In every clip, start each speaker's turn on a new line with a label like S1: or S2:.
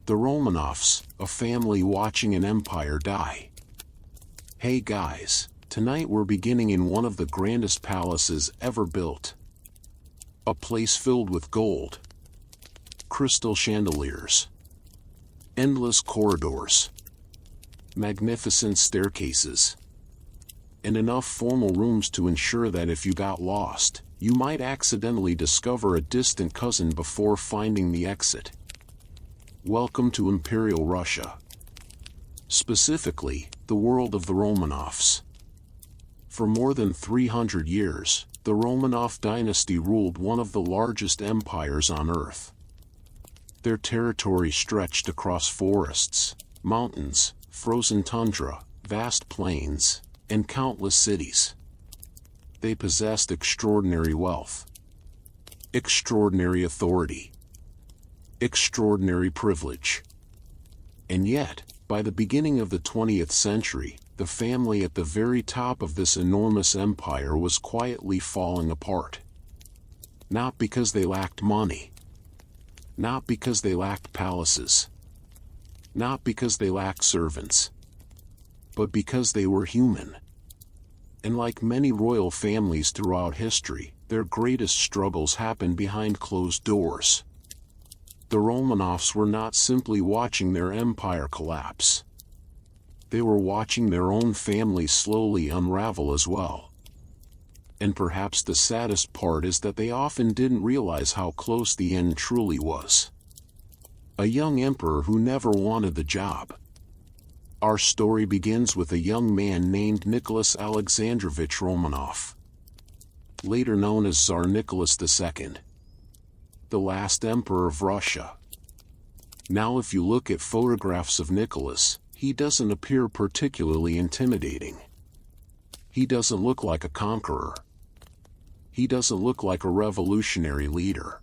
S1: The Romanovs, a family watching an empire die. Hey guys, tonight we're beginning in one of the grandest palaces ever built. A place filled with gold, crystal chandeliers, endless corridors, magnificent staircases, and enough formal rooms to ensure that if you got lost, you might accidentally discover a distant cousin before finding the exit. Welcome to Imperial Russia. Specifically, the world of the Romanovs. For more than 300 years, the Romanov dynasty ruled one of the largest empires on Earth. Their territory stretched across forests, mountains, frozen tundra, vast plains, and countless cities. They possessed extraordinary wealth, extraordinary authority, extraordinary privilege. And yet, by the beginning of the 20th century, the family at the very top of this enormous empire was quietly falling apart. Not because they lacked money, not because they lacked palaces, not because they lacked servants, but because they were human. And like many royal families throughout history, their greatest struggles happened behind closed doors. The Romanovs were not simply watching their empire collapse. They were watching their own family slowly unravel as well. And perhaps the saddest part is that they often didn't realize how close the end truly was. A young emperor who never wanted the job. Our story begins with a young man named Nicholas Alexandrovich Romanov, later known as Tsar Nicholas II, the last emperor of Russia. Now if you look at photographs of Nicholas, he doesn't appear particularly intimidating. He doesn't look like a conqueror. He doesn't look like a revolutionary leader.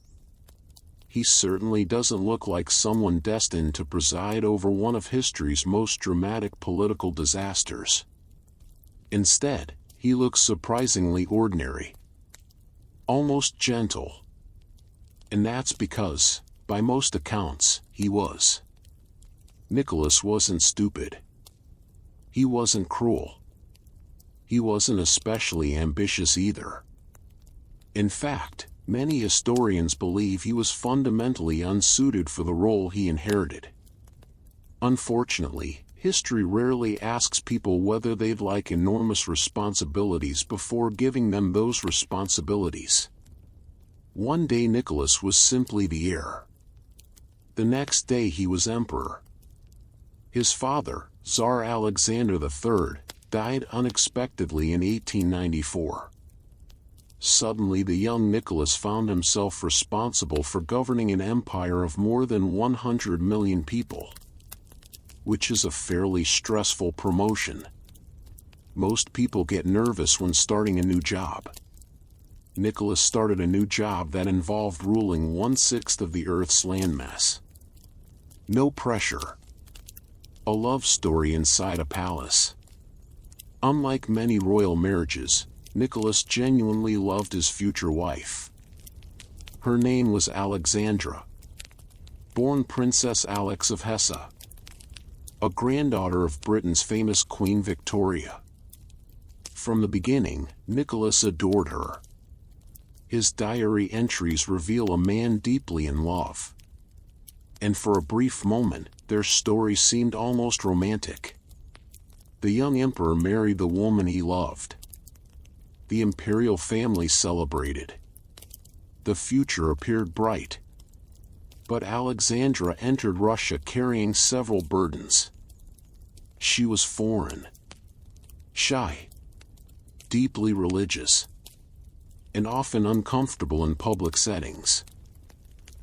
S1: He certainly doesn't look like someone destined to preside over one of history's most dramatic political disasters. Instead, he looks surprisingly ordinary, almost gentle. And that's because, by most accounts, he was. Nicholas wasn't stupid. He wasn't cruel. He wasn't especially ambitious either. In fact, many historians believe he was fundamentally unsuited for the role he inherited. Unfortunately, history rarely asks people whether they'd like enormous responsibilities before giving them those responsibilities. One day Nicholas was simply the heir. The next day he was emperor. His father, Tsar Alexander III, died unexpectedly in 1894. Suddenly the young Nicholas found himself responsible for governing an empire of more than 100 million people, which is a fairly stressful promotion. Most people get nervous when starting a new job. Nicholas started a new job that involved ruling 1/6 of the Earth's landmass. No pressure. A love story inside a palace. Unlike many royal marriages, Nicholas genuinely loved his future wife. Her name was Alexandra, born Princess Alex of Hesse, a granddaughter of Britain's famous Queen Victoria. From the beginning, Nicholas adored her. His diary entries reveal a man deeply in love. And for a brief moment, their story seemed almost romantic. The young emperor married the woman he loved. The imperial family celebrated. The future appeared bright. But Alexandra entered Russia carrying several burdens. She was foreign, shy, deeply religious, and often uncomfortable in public settings.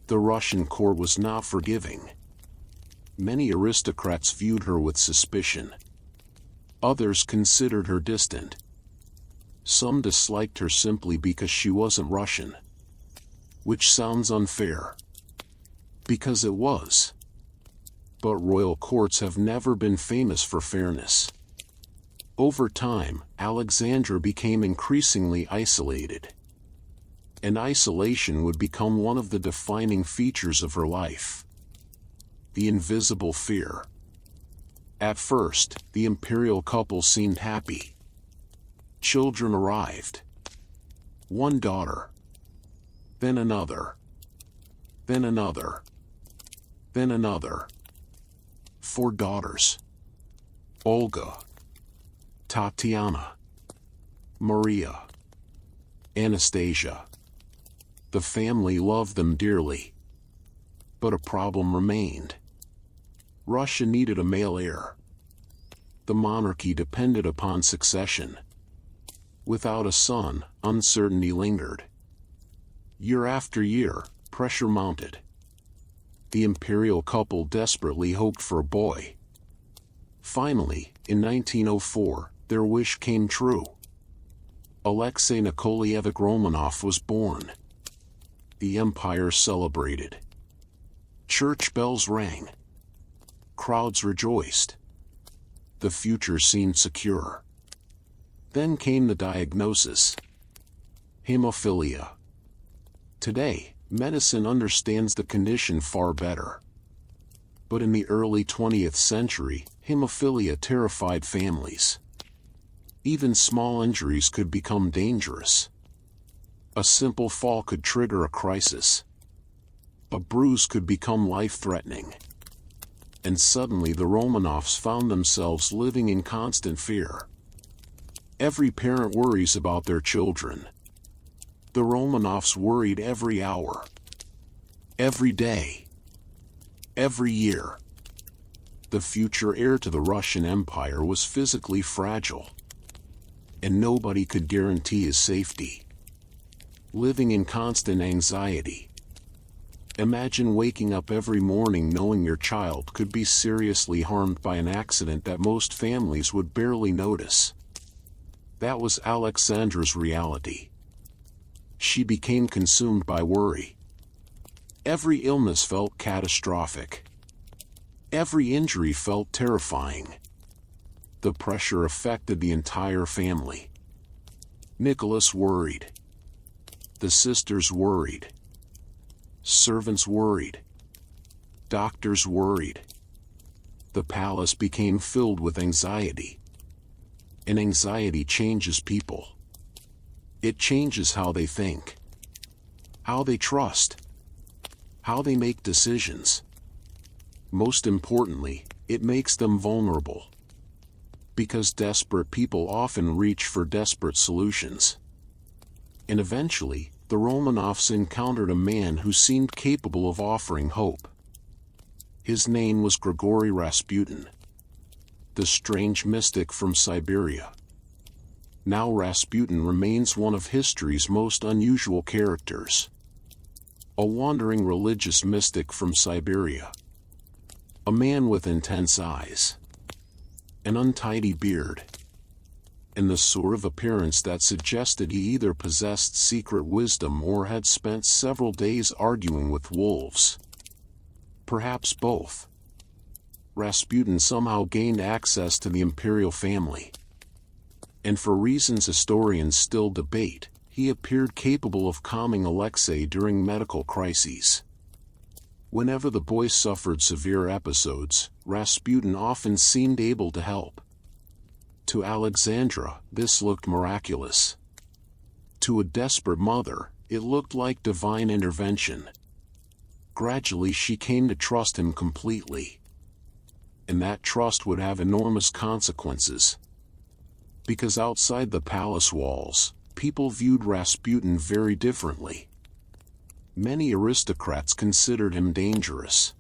S1: The Russian court was not forgiving. Many aristocrats viewed her with suspicion. Others considered her distant. Some disliked her simply because she wasn't Russian. Which sounds unfair. Because it was. But royal courts have never been famous for fairness. Over time, Alexandra became increasingly isolated. And isolation would become one of the defining features of her life. the invisible fear. At first, the imperial couple seemed happy. Children arrived. One daughter. Then another. Then another. Then another. 4 daughters. Olga. Tatiana. Maria. Anastasia. The family loved them dearly. But a problem remained. Russia needed a male heir. The monarchy depended upon succession. Without a son, uncertainty lingered. Year after year, pressure mounted. The imperial couple desperately hoped for a boy. Finally, in 1904, their wish came true. Alexei Nikolaevich Romanov was born. The empire celebrated. Church bells rang. Crowds rejoiced. The future seemed secure. Then came the diagnosis. Hemophilia. Today, medicine understands the condition far better. But in the early 20th century, hemophilia terrified families. Even small injuries could become dangerous. A simple fall could trigger a crisis. A bruise could become life-threatening. And suddenly the Romanovs found themselves living in constant fear. Every parent worries about their children. The Romanovs worried every hour. Every day. Every year. The future heir to the Russian Empire was physically fragile. And nobody could guarantee his safety. Living in constant anxiety. Imagine waking up every morning knowing your child could be seriously harmed by an accident that most families would barely notice. That was Alexandra's reality. She became consumed by worry. Every illness felt catastrophic. Every injury felt terrifying. The pressure affected the entire family. Nicholas worried. The sisters worried. Servants worried. Doctors worried. The palace became filled with anxiety. And anxiety changes people. It changes how they think, how they trust, how they make decisions. Most importantly, it makes them vulnerable. Because desperate people often reach for desperate solutions. And eventually, the Romanovs encountered a man who seemed capable of offering hope. His name was Grigori Rasputin, the strange mystic from Siberia. Now Rasputin remains one of history's most unusual characters. A wandering religious mystic from Siberia. A man with intense eyes. An untidy beard. And the sort of appearance that suggested he either possessed secret wisdom or had spent several days arguing with wolves. Perhaps both. Rasputin somehow gained access to the imperial family. And for reasons historians still debate, he appeared capable of calming Alexei during medical crises. Whenever the boy suffered severe episodes, Rasputin often seemed able to help. To Alexandra, this looked miraculous. To a desperate mother, it looked like divine intervention. Gradually she came to trust him completely. And that trust would have enormous consequences. Because outside the palace walls, people viewed Rasputin very differently. Many aristocrats considered him dangerous.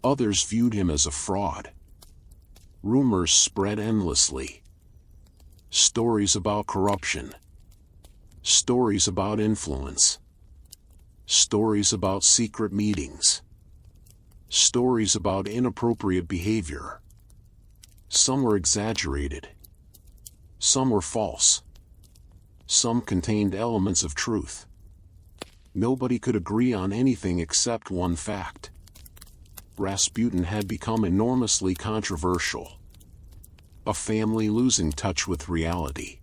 S1: Others viewed him as a fraud. Rumors spread endlessly. Stories about corruption. Stories about influence. Stories about secret meetings. Stories about inappropriate behavior. Some were exaggerated. Some were false. Some contained elements of truth. Nobody could agree on anything except one fact. Rasputin had become enormously controversial. A family losing touch with reality.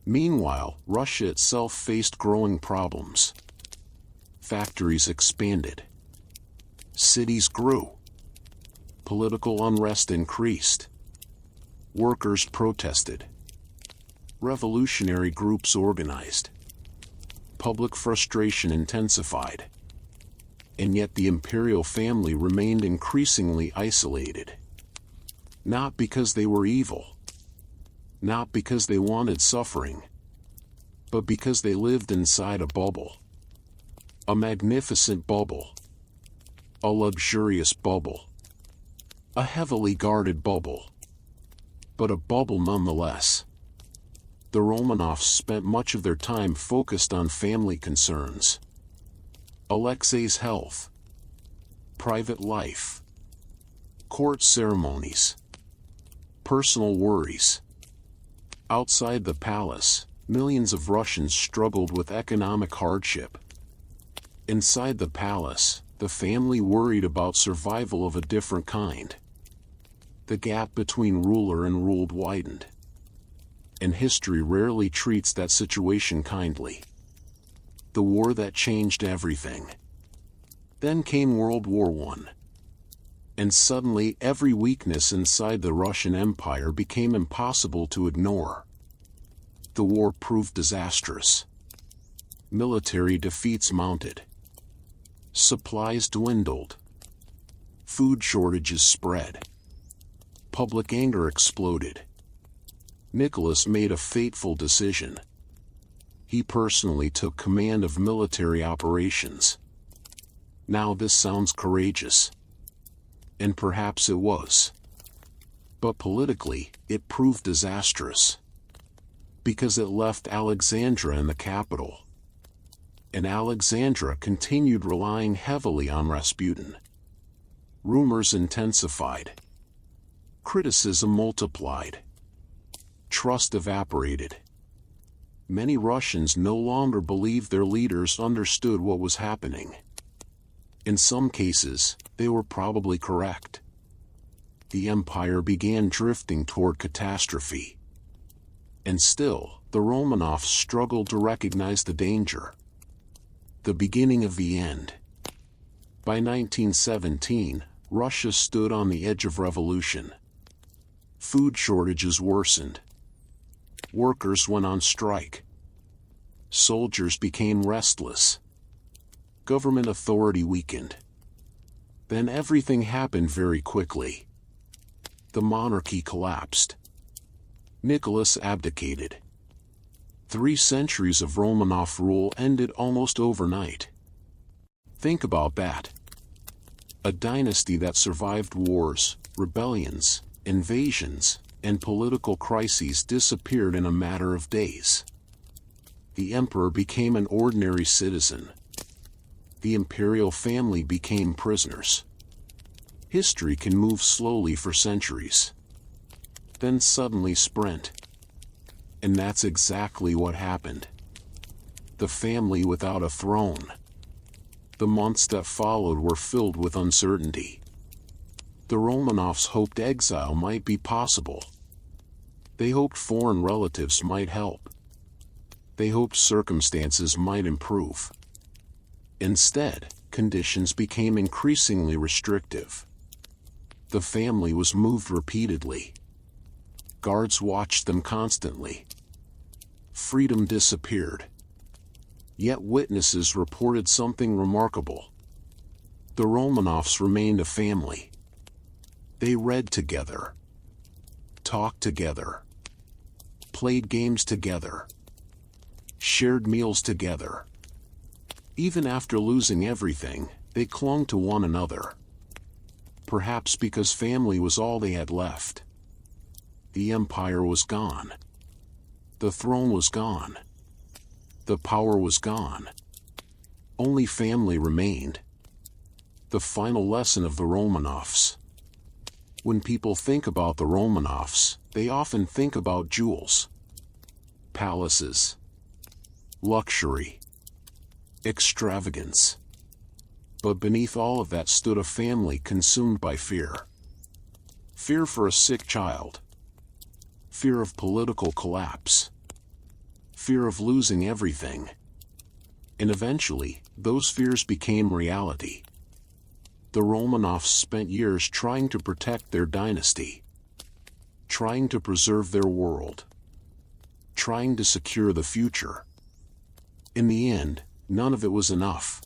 S1: Meanwhile, Russia itself faced growing problems. Factories expanded. Cities grew. Political unrest increased. Workers protested. Revolutionary groups organized. Public frustration intensified. And yet the imperial family remained increasingly isolated. Not because they were evil. Not because they wanted suffering. But because they lived inside a bubble. A magnificent bubble. A luxurious bubble. A heavily guarded bubble. But a bubble nonetheless. The Romanovs spent much of their time focused on family concerns. Alexei's health. Private life. Court ceremonies. Personal worries. Outside the palace, millions of Russians struggled with economic hardship. Inside the palace, the family worried about survival of a different kind. The gap between ruler and ruled widened. And history rarely treats that situation kindly. The war that changed everything. Then came World War I. And suddenly every weakness inside the Russian Empire became impossible to ignore. The war proved disastrous. Military defeats mounted. Supplies dwindled. Food shortages spread. Public anger exploded. Nicholas made a fateful decision. He personally took command of military operations. Now this sounds courageous. And perhaps it was. But politically, it proved disastrous. Because it left Alexandra in the capital. And Alexandra continued relying heavily on Rasputin. Rumors intensified. Criticism multiplied. Trust evaporated. Many Russians no longer believed their leaders understood what was happening. In some cases, they were probably correct. The empire began drifting toward catastrophe. And still, the Romanovs struggled to recognize the danger. The beginning of the end. By 1917, Russia stood on the edge of revolution. Food shortages worsened. Workers went on strike. Soldiers became restless. Government authority weakened. Then everything happened very quickly. The monarchy collapsed. Nicholas abdicated. 3 centuries of Romanov rule ended almost overnight. Think about that. A dynasty that survived wars, rebellions, invasions, and political crises disappeared in a matter of days. The emperor became an ordinary citizen. The imperial family became prisoners. History can move slowly for centuries. Then suddenly sprint. And that's exactly what happened. The family without a throne. The months that followed were filled with uncertainty. The Romanovs hoped exile might be possible. They hoped foreign relatives might help. They hoped circumstances might improve. Instead, conditions became increasingly restrictive. The family was moved repeatedly. Guards watched them constantly. Freedom disappeared. Yet witnesses reported something remarkable. The Romanovs remained a family. They read together, talked together, played games together, shared meals together. Even after losing everything, they clung to one another. Perhaps because family was all they had left. The empire was gone. The throne was gone. The power was gone. Only family remained. The final lesson of the Romanovs. When people think about the Romanovs, they often think about jewels, palaces, luxury, extravagance. But beneath all of that stood a family consumed by fear. Fear for a sick child. Fear of political collapse. Fear of losing everything. And eventually, those fears became reality. The Romanovs spent years trying to protect their dynasty, trying to preserve their world, trying to secure the future. In the end, none of it was enough.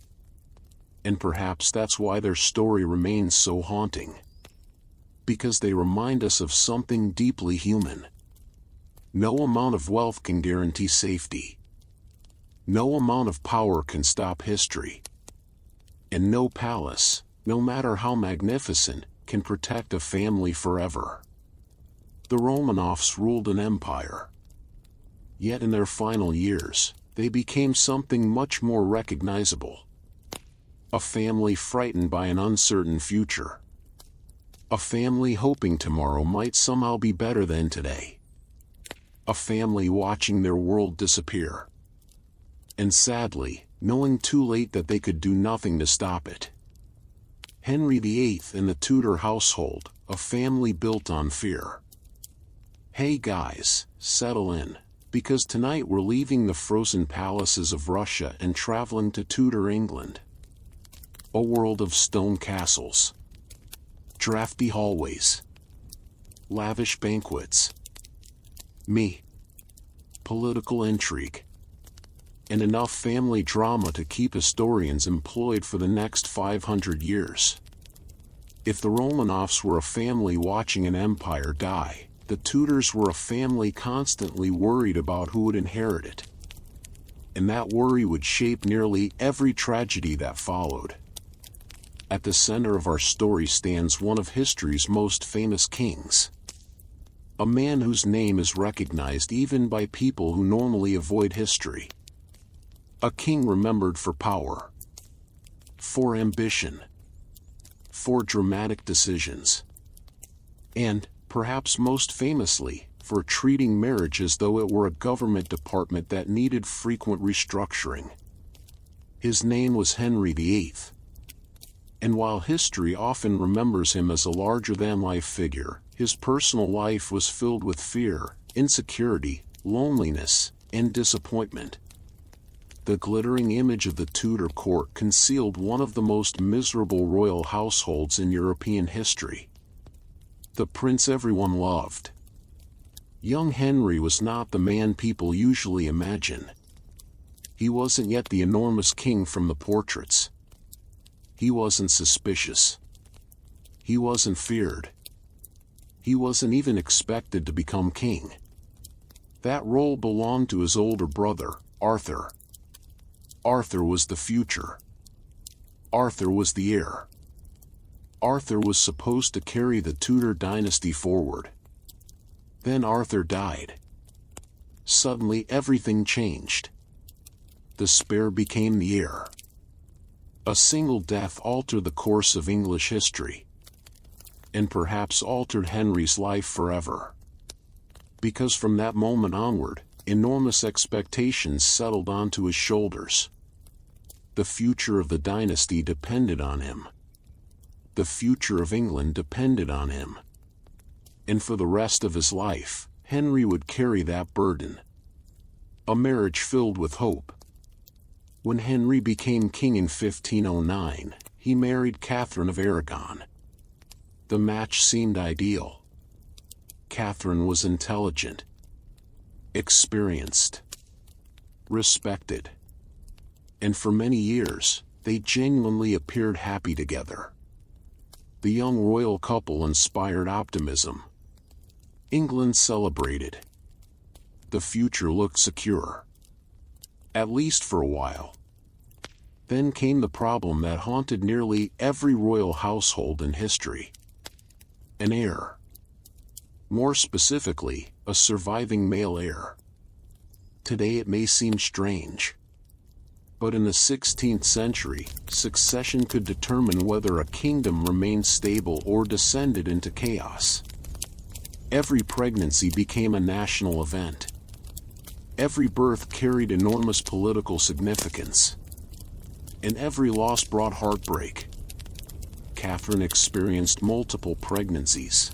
S1: And perhaps that's why their story remains so haunting. Because they remind us of something deeply human. No amount of wealth can guarantee safety. No amount of power can stop history. And no palace, no matter how magnificent, can protect a family forever. The Romanovs ruled an empire. Yet in their final years, they became something much more recognizable. A family frightened by an uncertain future. A family hoping tomorrow might somehow be better than today. A family watching their world disappear. And sadly, knowing too late that they could do nothing to stop it. Henry VIII and the Tudor household, a family built on fear. Hey guys, settle in, because tonight we're leaving the frozen palaces of Russia and traveling to Tudor England. A world of stone castles, drafty hallways, lavish banquets, political intrigue, and enough family drama to keep historians employed for the next 500 years. If the Romanovs were a family watching an empire die, the Tudors were a family constantly worried about who would inherit it. And that worry would shape nearly every tragedy that followed. At the center of our story stands one of history's most famous kings. A man whose name is recognized even by people who normally avoid history. A king remembered for power, for ambition, for dramatic decisions, and, perhaps most famously, for treating marriage as though it were a government department that needed frequent restructuring. His name was Henry VIII. And while history often remembers him as a larger-than-life figure, his personal life was filled with fear, insecurity, loneliness, and disappointment. The glittering image of the Tudor court concealed one of the most miserable royal households in European history. The prince everyone loved. Young Henry was not the man people usually imagine. He wasn't yet the enormous king from the portraits. He wasn't suspicious. He wasn't feared. He wasn't even expected to become king. That role belonged to his older brother, Arthur. Arthur was the future. Arthur was the heir. Arthur was supposed to carry the Tudor dynasty forward. Then Arthur died. Suddenly everything changed. The spare became the heir. A single death altered the course of English history. And perhaps altered Henry's life forever. Because from that moment onward, enormous expectations settled onto his shoulders. The future of the dynasty depended on him. The future of England depended on him. And for the rest of his life, Henry would carry that burden. A marriage filled with hope. When Henry became king in 1509, he married Catherine of Aragon. The match seemed ideal. Catherine was intelligent, experienced, respected. And for many years, they genuinely appeared happy together. The young royal couple inspired optimism. England celebrated. The future looked secure. At least for a while. Then came the problem that haunted nearly every royal household in history. An heir. More specifically, a surviving male heir. Today it may seem strange. But in the 16th century, succession could determine whether a kingdom remained stable or descended into chaos. Every pregnancy became a national event. Every birth carried enormous political significance. And every loss brought heartbreak. Catherine experienced multiple pregnancies.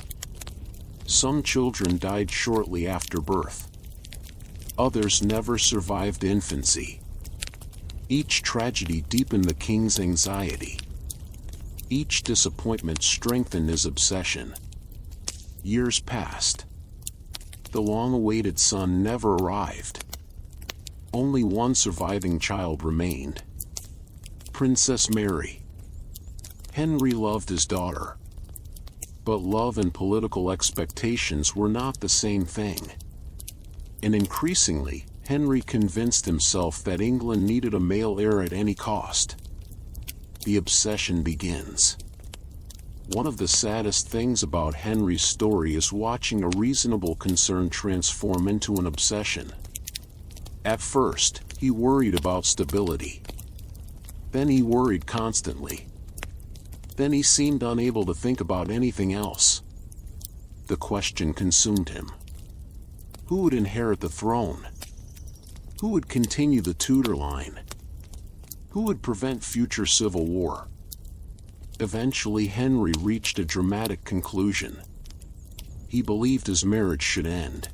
S1: Some children died shortly after birth. Others never survived infancy. Each tragedy deepened the king's anxiety. Each disappointment strengthened his obsession. Years passed. The long-awaited son never arrived. Only one surviving child remained. Princess Mary. Henry loved his daughter. But love and political expectations were not the same thing. And increasingly, Henry convinced himself that England needed a male heir at any cost. The obsession begins. One of the saddest things about Henry's story is watching a reasonable concern transform into an obsession. At first, he worried about stability. Then he worried constantly. Then he seemed unable to think about anything else. The question consumed him. Who would inherit the throne? Who would continue the Tudor line? Who would prevent future civil war? Eventually Henry reached a dramatic conclusion. He believed his marriage should end.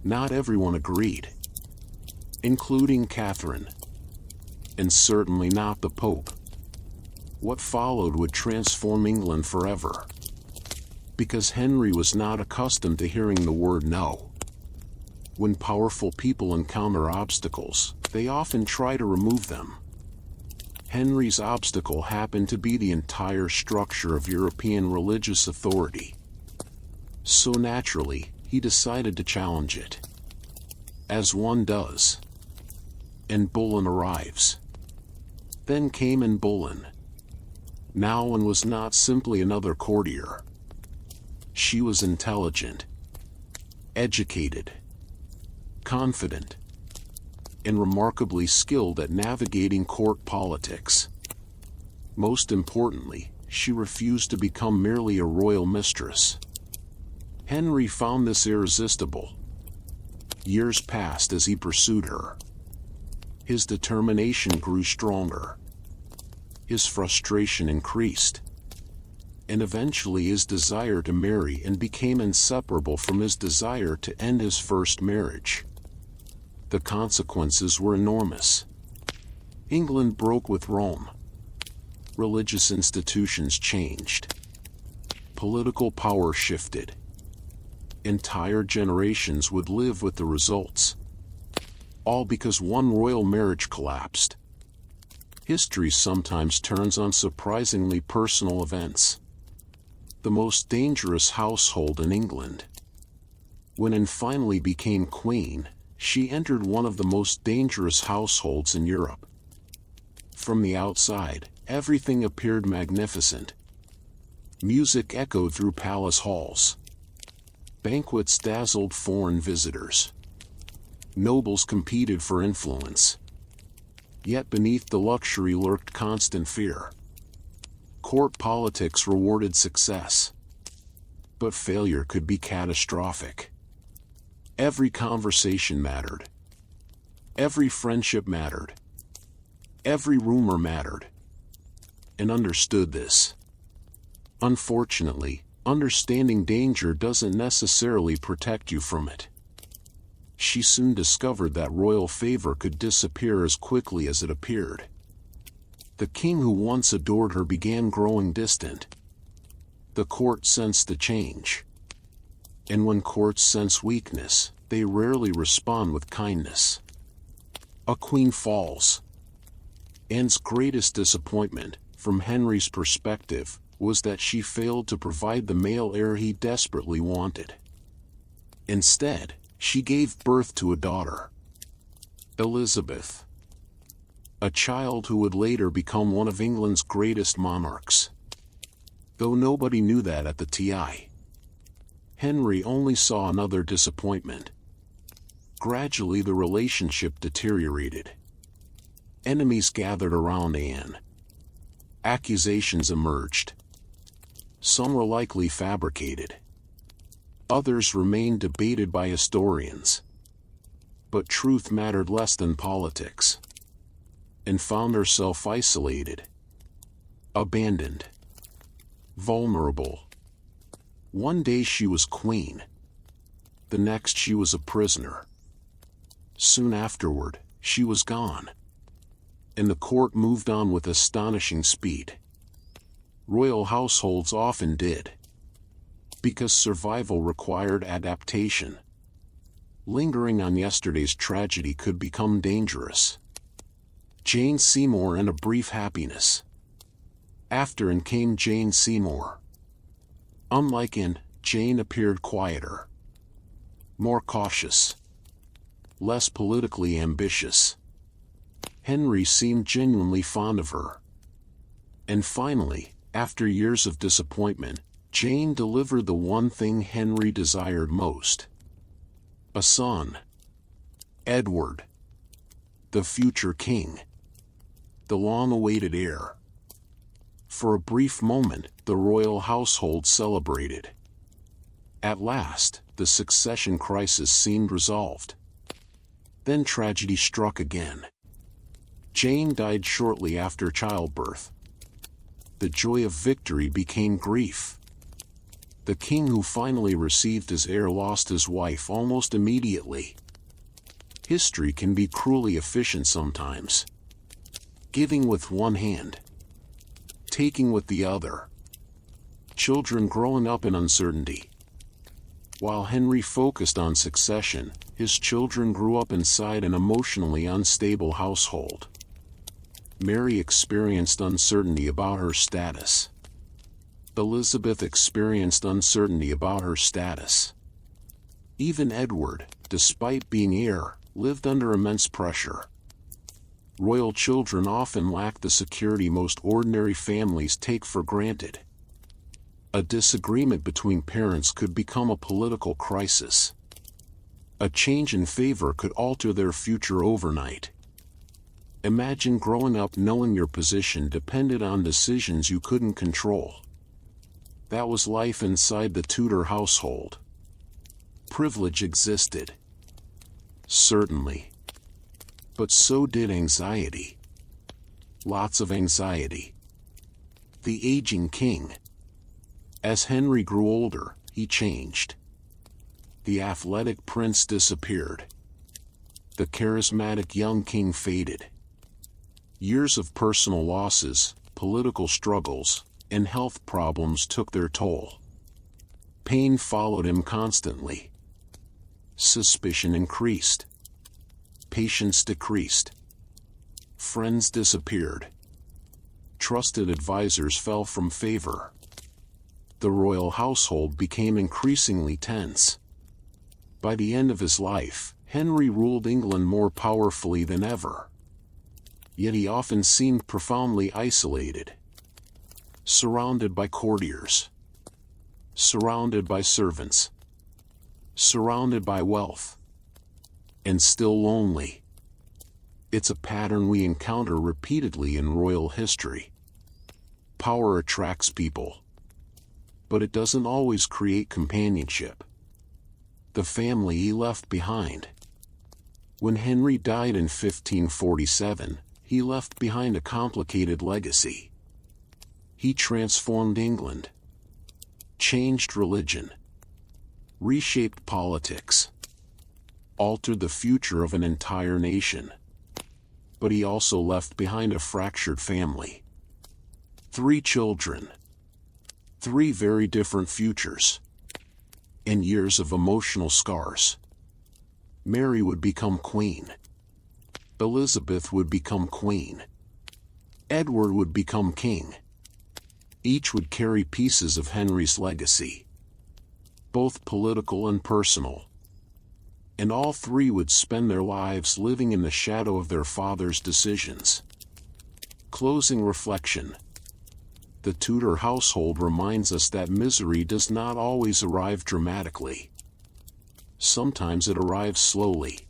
S1: Not everyone agreed, including Catherine, and certainly not the Pope. What followed would transform England forever. Because Henry was not accustomed to hearing the word no. When powerful people encounter obstacles, they often try to remove them. Henry's obstacle happened to be the entire structure of European religious authority. So naturally, he decided to challenge it. As one does. And Boleyn arrives. Then came Anne Boleyn. Now Anne was not simply another courtier. She was intelligent, educated, confident, and remarkably skilled at navigating court politics. Most importantly, she refused to become merely a royal mistress. Henry found this irresistible. Years passed as he pursued her. His determination grew stronger. His frustration increased. And eventually his desire to marry Anne became inseparable from his desire to end his first marriage. The consequences were enormous. England broke with Rome. Religious institutions changed. Political power shifted. Entire generations would live with the results. All because one royal marriage collapsed. History sometimes turns on surprisingly personal events. The most dangerous household in England. When Anne finally became queen, she entered one of the most dangerous households in Europe. From the outside, everything appeared magnificent. Music echoed through palace halls. Banquets dazzled foreign visitors. Nobles competed for influence. Yet beneath the luxury lurked constant fear. Court politics rewarded success. But failure could be catastrophic. Every conversation mattered. Every friendship mattered. Every rumor mattered. And understood this. Unfortunately, understanding danger doesn't necessarily protect you from it. She soon discovered that royal favor could disappear as quickly as it appeared. The king who once adored her began growing distant. The court sensed the change. And when courts sense weakness, they rarely respond with kindness. A queen falls. Anne's greatest disappointment, from Henry's perspective, was that she failed to provide the male heir he desperately wanted. Instead, she gave birth to a daughter, Elizabeth, a child who would later become one of England's greatest monarchs. Though nobody knew that at the time. Henry only saw another disappointment. Gradually the relationship deteriorated. Enemies gathered around Anne. Accusations emerged. Some were likely fabricated. Others remained debated by historians. But truth mattered less than politics. Anne found herself isolated, abandoned, vulnerable. One day she was queen. The next she was a prisoner. Soon afterward, she was gone. And the court moved on with astonishing speed. Royal households often did, because survival required adaptation. Lingering on yesterday's tragedy could become dangerous. Jane Seymour and a brief happiness. After and came Jane Seymour. Unlike in, Jane appeared quieter, more cautious, less politically ambitious. Henry seemed genuinely fond of her. And finally, after years of disappointment, Jane delivered the one thing Henry desired most. A son. Edward. The future king. The long-awaited heir. For a brief moment, the royal household celebrated. At last, the succession crisis seemed resolved. Then tragedy struck again. Jane died shortly after childbirth. The joy of victory became grief. The king who finally received his heir lost his wife almost immediately. History can be cruelly efficient sometimes. Giving with one hand, taking with the other. Children growing up in uncertainty. While Henry focused on succession, his children grew up inside an emotionally unstable household. Mary experienced uncertainty about her status. Elizabeth experienced uncertainty about her status. Even Edward, despite being heir, lived under immense pressure. Royal children often lack the security most ordinary families take for granted. A disagreement between parents could become a political crisis. A change in favor could alter their future overnight. Imagine growing up knowing your position depended on decisions you couldn't control. That was life inside the Tudor household. Privilege existed. Certainly. But so did anxiety. Lots of anxiety. The aging king. As Henry grew older, he changed. The athletic prince disappeared. The charismatic young king faded. Years of personal losses, political struggles, and health problems took their toll. Pain followed him constantly. Suspicion increased. Patience decreased. Friends disappeared. Trusted advisors fell from favor. The royal household became increasingly tense. By the end of his life, Henry ruled England more powerfully than ever. Yet he often seemed profoundly isolated. Surrounded by courtiers. Surrounded by servants. Surrounded by wealth. And still lonely. It's a pattern we encounter repeatedly in royal history. Power attracts people. But it doesn't always create companionship. The family he left behind. When Henry died in 1547, he left behind a complicated legacy. He transformed England. Changed religion. Reshaped politics. Altered the future of an entire nation. But he also left behind a fractured family. 3 children. 3 very different futures. And years of emotional scars. Mary would become queen. Elizabeth would become queen. Edward would become king. Each would carry pieces of Henry's legacy. Both political and personal. And all 3 would spend their lives living in the shadow of their father's decisions. Closing reflection. The Tudor household reminds us that misery does not always arrive dramatically. Sometimes it arrives slowly.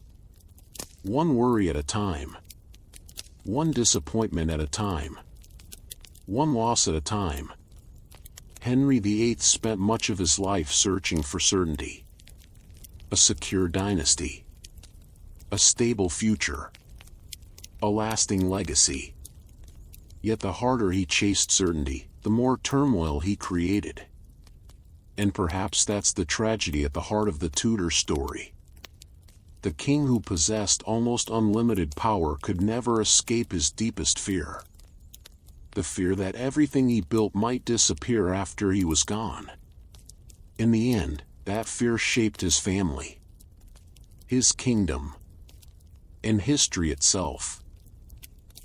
S1: One worry at a time. One disappointment at a time. One loss at a time. Henry VIII spent much of his life searching for certainty. A secure dynasty. A stable future. A lasting legacy. Yet the harder he chased certainty, the more turmoil he created. And perhaps that's the tragedy at the heart of the Tudor story. The king who possessed almost unlimited power could never escape his deepest fear. the fear that everything he built might disappear after he was gone. In the end, that fear shaped his family, his kingdom, and history itself.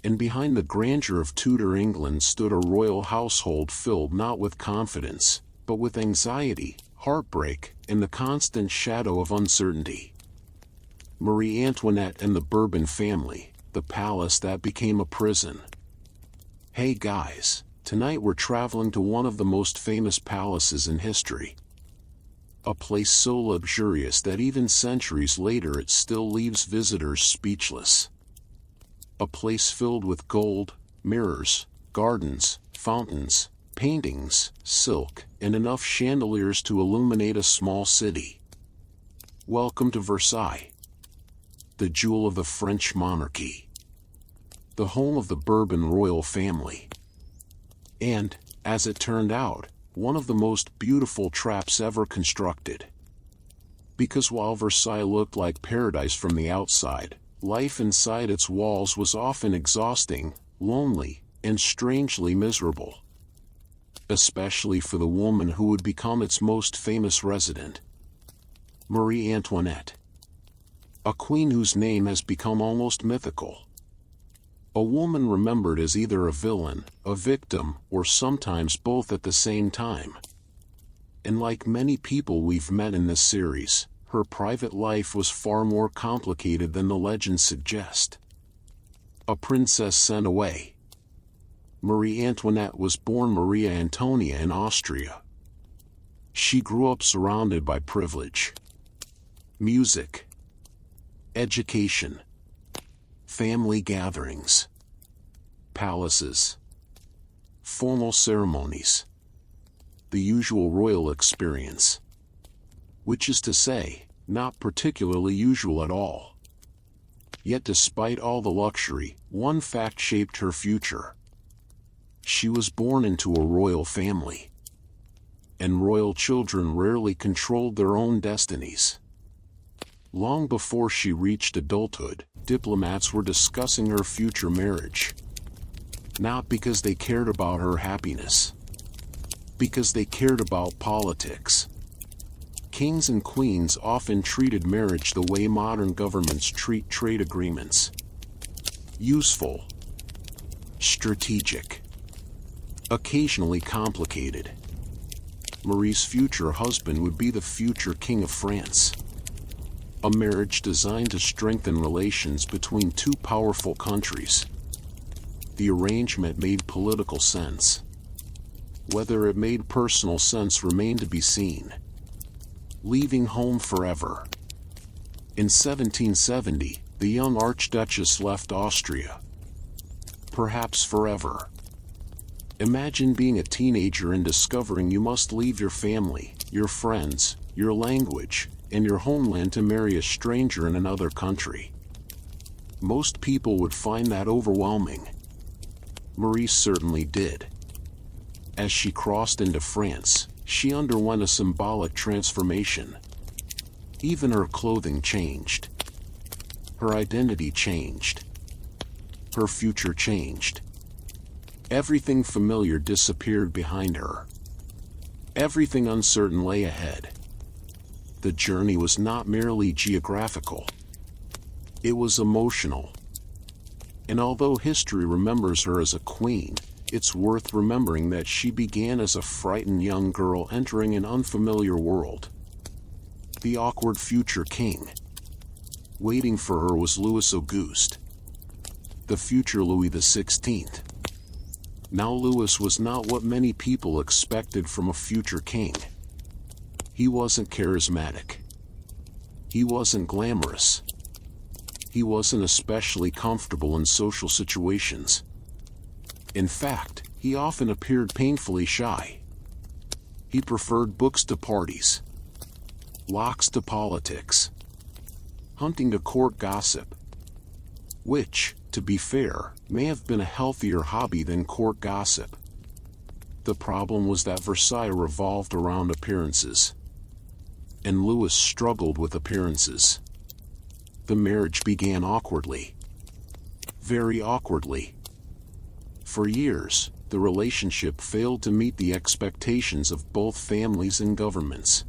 S1: And behind the grandeur of Tudor England stood a royal household filled not with confidence, but with anxiety, heartbreak, and the constant shadow of uncertainty. Marie Antoinette and the Bourbon family, the palace that became a prison. Hey guys, tonight we're traveling to one of the most famous palaces in history. A place so luxurious that even centuries later it still leaves visitors speechless. A place filled with gold, mirrors, gardens, fountains, paintings, silk, and enough chandeliers to illuminate a small city. Welcome to Versailles, the jewel of the French monarchy, the home of the Bourbon royal family. And, as it turned out, one of the most beautiful traps ever constructed. Because while Versailles looked like paradise from the outside, life inside its walls was often exhausting, lonely, and strangely miserable. Especially for the woman who would become its most famous resident, Marie Antoinette. A queen whose name has become almost mythical. A woman remembered as either a villain, a victim, or sometimes both at the same time. And like many people we've met in this series, her private life was far more complicated than the legends suggest. A princess sent away. Marie Antoinette was born Maria Antonia in Austria. She grew up surrounded by privilege, music, education, family gatherings, palaces, formal ceremonies, the usual royal experience. Which is to say, not particularly usual at all. Yet despite all the luxury, one fact shaped her future. She was born into a royal family. And royal children rarely controlled their own destinies. Long before she reached adulthood, diplomats were discussing her future marriage. Not because they cared about her happiness. Because they cared about politics. Kings and queens often treated marriage the way modern governments treat trade agreements. Useful. Strategic. Occasionally complicated. Marie's future husband would be the future King of France. A marriage designed to strengthen relations between two powerful countries. The arrangement made political sense. Whether it made personal sense remained to be seen. Leaving home forever. In 1770, the young Archduchess left Austria. Perhaps forever. Imagine being a teenager and discovering you must leave your family, your friends, your language, and your homeland to marry a stranger in another country. Most people would find that overwhelming. Marie certainly did. As she crossed into France, she underwent a symbolic transformation. Even her clothing changed. Her identity changed. Her future changed. Everything familiar disappeared behind her. Everything uncertain lay ahead. The journey was not merely geographical. It was emotional. And although history remembers her as a queen, it's worth remembering that she began as a frightened young girl entering an unfamiliar world. The awkward future king. Waiting for her was Louis Auguste, the future Louis XVI. Now Louis was not what many people expected from a future king. He wasn't charismatic. He wasn't glamorous. He wasn't especially comfortable in social situations. In fact, he often appeared painfully shy. He preferred books to parties, locks to politics, hunting to court gossip, which, to be fair, may have been a healthier hobby than court gossip. The problem was that Versailles revolved around appearances. And Louis struggled with appearances. The marriage began awkwardly. Very awkwardly. For years, the relationship failed to meet the expectations of both families and governments.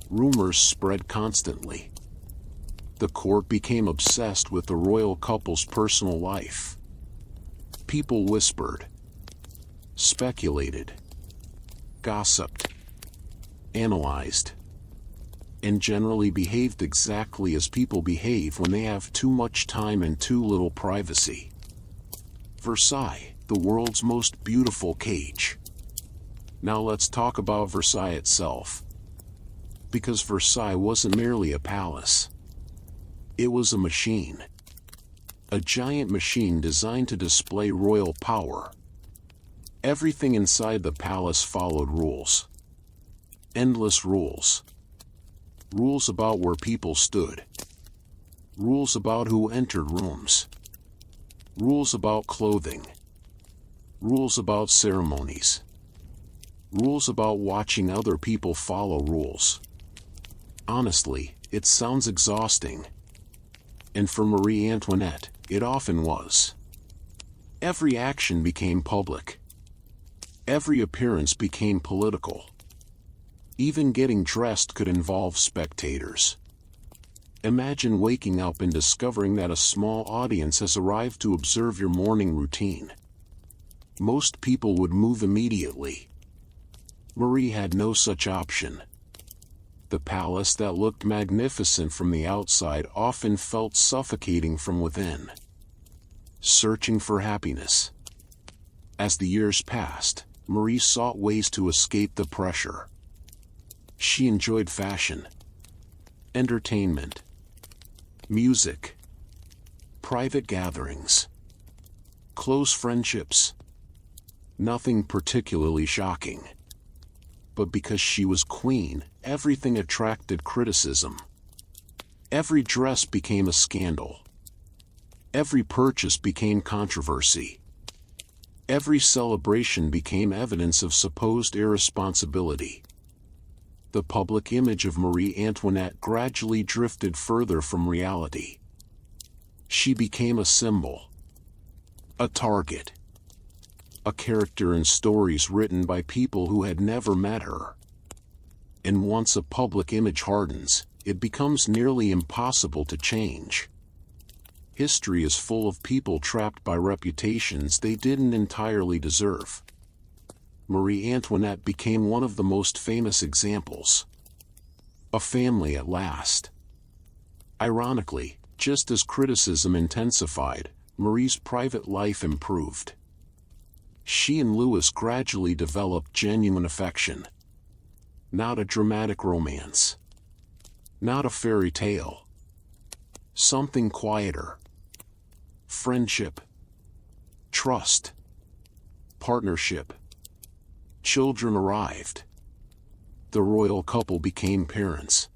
S1: Rumors spread constantly. The court became obsessed with the royal couple's personal life. People whispered, speculated, gossiped, analyzed, and generally behaved exactly as people behave when they have too much time and too little privacy. Versailles, the world's most beautiful cage. Now let's talk about Versailles itself. Because Versailles wasn't merely a palace. It was a machine. A giant machine designed to display royal power. Everything inside the palace followed rules. Endless rules. Rules about where people stood. Rules about who entered rooms. Rules about clothing. Rules about ceremonies. Rules about watching other people follow rules. Honestly, it sounds exhausting. And for Marie Antoinette, it often was. Every action became public. Every appearance became political. Even getting dressed could involve spectators. Imagine waking up and discovering that a small audience has arrived to observe your morning routine. Most people would move immediately. Marie had no such option. The palace that looked magnificent from the outside often felt suffocating from within. Searching for happiness. As the years passed, Marie sought ways to escape the pressure. She enjoyed fashion, entertainment, music, private gatherings, close friendships. Nothing particularly shocking. But because she was queen, everything attracted criticism. Every dress became a scandal. Every purchase became controversy. Every celebration became evidence of supposed irresponsibility. The public image of Marie Antoinette gradually drifted further from reality. She became a symbol, a target, a character in stories written by people who had never met her. And once a public image hardens, it becomes nearly impossible to change. History is full of people trapped by reputations they didn't entirely deserve. Marie Antoinette became one of the most famous examples. A family at last. Ironically, just as criticism intensified, Marie's private life improved. She and Louis gradually developed genuine affection. Not a dramatic romance. Not a fairy tale. Something quieter. Friendship. Trust. Partnership. Children arrived. The royal couple became parents.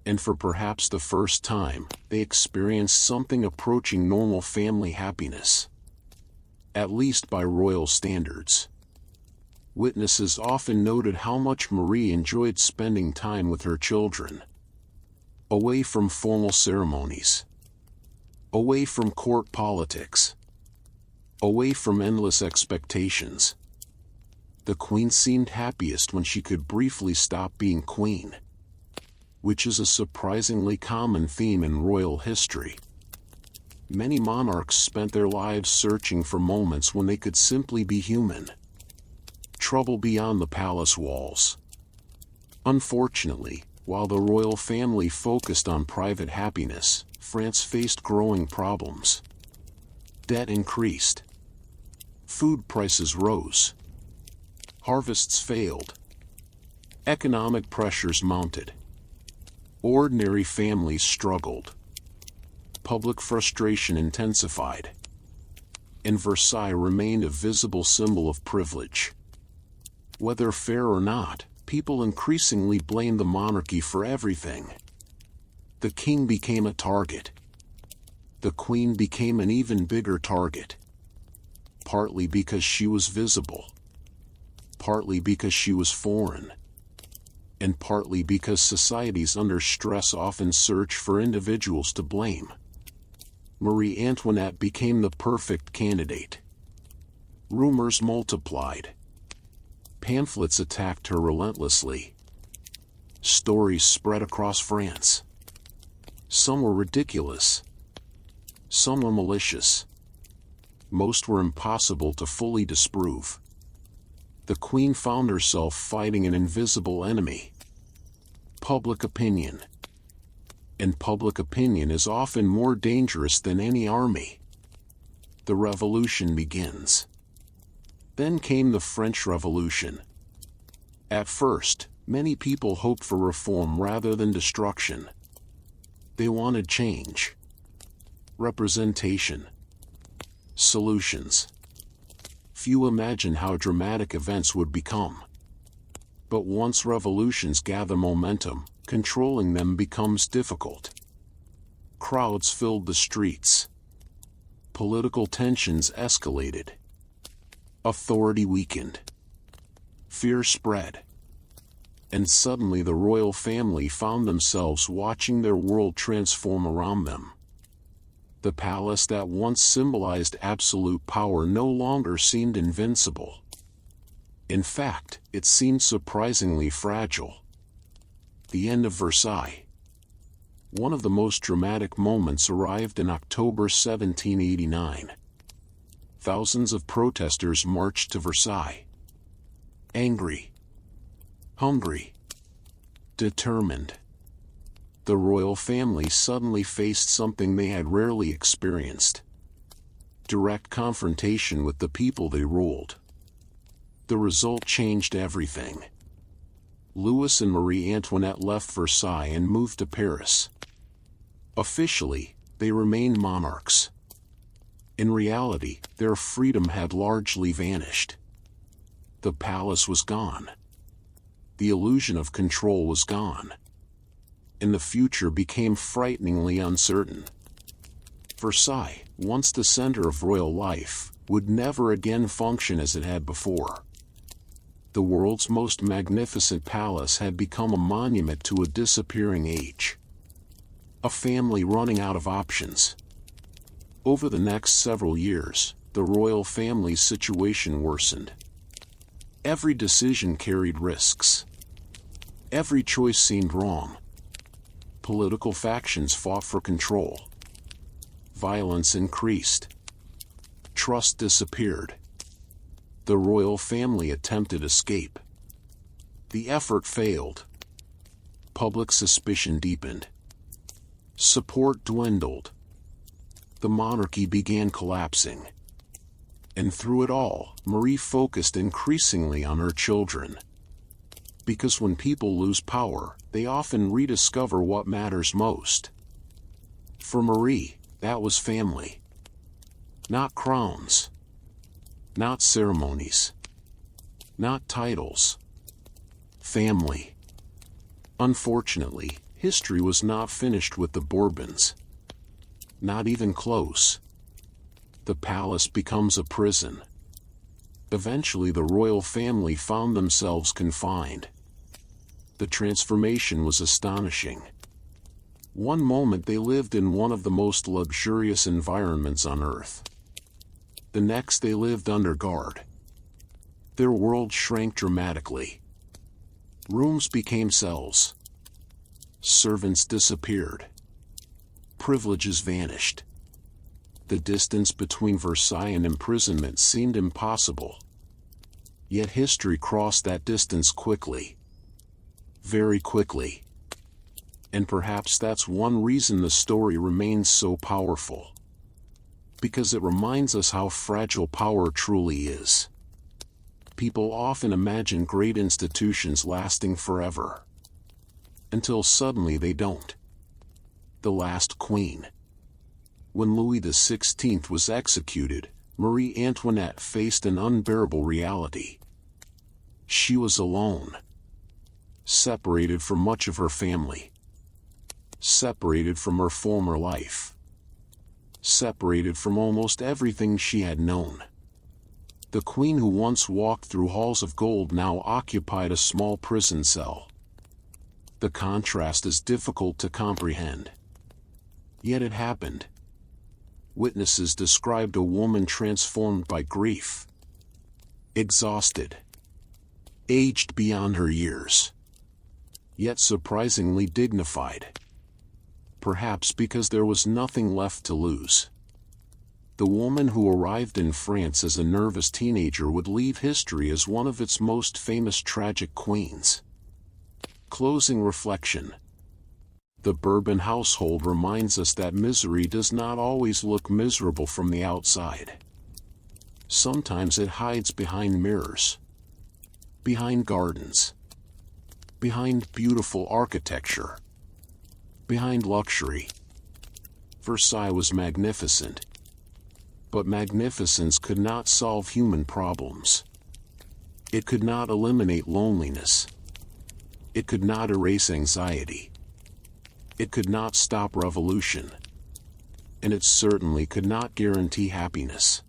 S1: And for perhaps the first time, they experienced something approaching normal family happiness. At least by royal standards. Witnesses often noted how much Marie enjoyed spending time with her children. Away from formal ceremonies. Away from court politics. Away from endless expectations. The queen seemed happiest when she could briefly stop being queen. Which is a surprisingly common theme in royal history. Many monarchs spent their lives searching for moments when they could simply be human. Trouble beyond the palace walls. Unfortunately, while the royal family focused on private happiness, France faced growing problems. Debt increased. Food prices rose. Harvests failed. Economic pressures mounted. Ordinary families struggled. Public frustration intensified. And Versailles remained a visible symbol of privilege. Whether fair or not, people increasingly blamed the monarchy for everything. The king became a target. The queen became an even bigger target. Partly because she was visible. Partly because she was foreign. And partly because societies under stress often search for individuals to blame. Marie Antoinette became the perfect candidate. Rumors multiplied. Pamphlets attacked her relentlessly. Stories spread across France. Some were ridiculous. Some were malicious. Most were impossible to fully disprove. The Queen found herself fighting an invisible enemy: public opinion. And public opinion is often more dangerous than any army. The revolution begins. Then came the French Revolution. At first, many people hoped for reform rather than destruction. They wanted change, representation, solutions. Few imagined how dramatic events would become. But once revolutions gather momentum, controlling them becomes difficult. Crowds filled the streets. Political tensions escalated. Authority weakened. Fear spread. And suddenly the royal family found themselves watching their world transform around them. The palace that once symbolized absolute power no longer seemed invincible. In fact, it seemed surprisingly fragile. The end of Versailles. One of the most dramatic moments arrived in October 1789. Thousands of protesters marched to Versailles. Angry, hungry, determined. The royal family suddenly faced something they had rarely experienced: direct confrontation with the people they ruled. The result changed everything. Louis and Marie Antoinette left Versailles and moved to Paris. Officially, they remained monarchs. In reality, their freedom had largely vanished. The palace was gone. The illusion of control was gone. And the future became frighteningly uncertain. Versailles, once the center of royal life, would never again function as it had before. The world's most magnificent palace had become a monument to a disappearing age. A family running out of options. Over the next several years, the royal family's situation worsened. Every decision carried risks. Every choice seemed wrong. Political factions fought for control. Violence increased. Trust disappeared. The royal family attempted escape. The effort failed. Public suspicion deepened. Support dwindled. The monarchy began collapsing. And through it all, Marie focused increasingly on her children. Because when people lose power, they often rediscover what matters most. For Marie, that was family. Not crowns. Not ceremonies. Not titles. Family. Unfortunately, history was not finished with the Bourbons. Not even close. The palace becomes a prison. Eventually the royal family found themselves confined. The transformation was astonishing. One moment they lived in one of the most luxurious environments on earth. The next they lived under guard. Their world shrank dramatically. Rooms became cells. Servants disappeared. Privileges vanished. The distance between Versailles and imprisonment seemed impossible. Yet history crossed that distance quickly. Very quickly. And perhaps that's one reason the story remains so powerful. Because it reminds us how fragile power truly is. People often imagine great institutions lasting forever. Until suddenly they don't. The last queen. When Louis XVI was executed, Marie Antoinette faced an unbearable reality. She was alone. Separated from much of her family. Separated from her former life. Separated from almost everything she had known. The queen who once walked through halls of gold now occupied a small prison cell. The contrast is difficult to comprehend. Yet it happened. Witnesses described a woman transformed by grief, exhausted, aged beyond her years, yet surprisingly dignified. Perhaps because there was nothing left to lose. The woman who arrived in France as a nervous teenager would leave history as one of its most famous tragic queens. Closing reflection. The Bourbon household reminds us that misery does not always look miserable from the outside. Sometimes it hides behind mirrors, behind gardens, behind beautiful architecture, behind luxury. Versailles was magnificent, but magnificence could not solve human problems. It could not eliminate loneliness. It could not erase anxiety. It could not stop revolution. And it certainly could not guarantee happiness.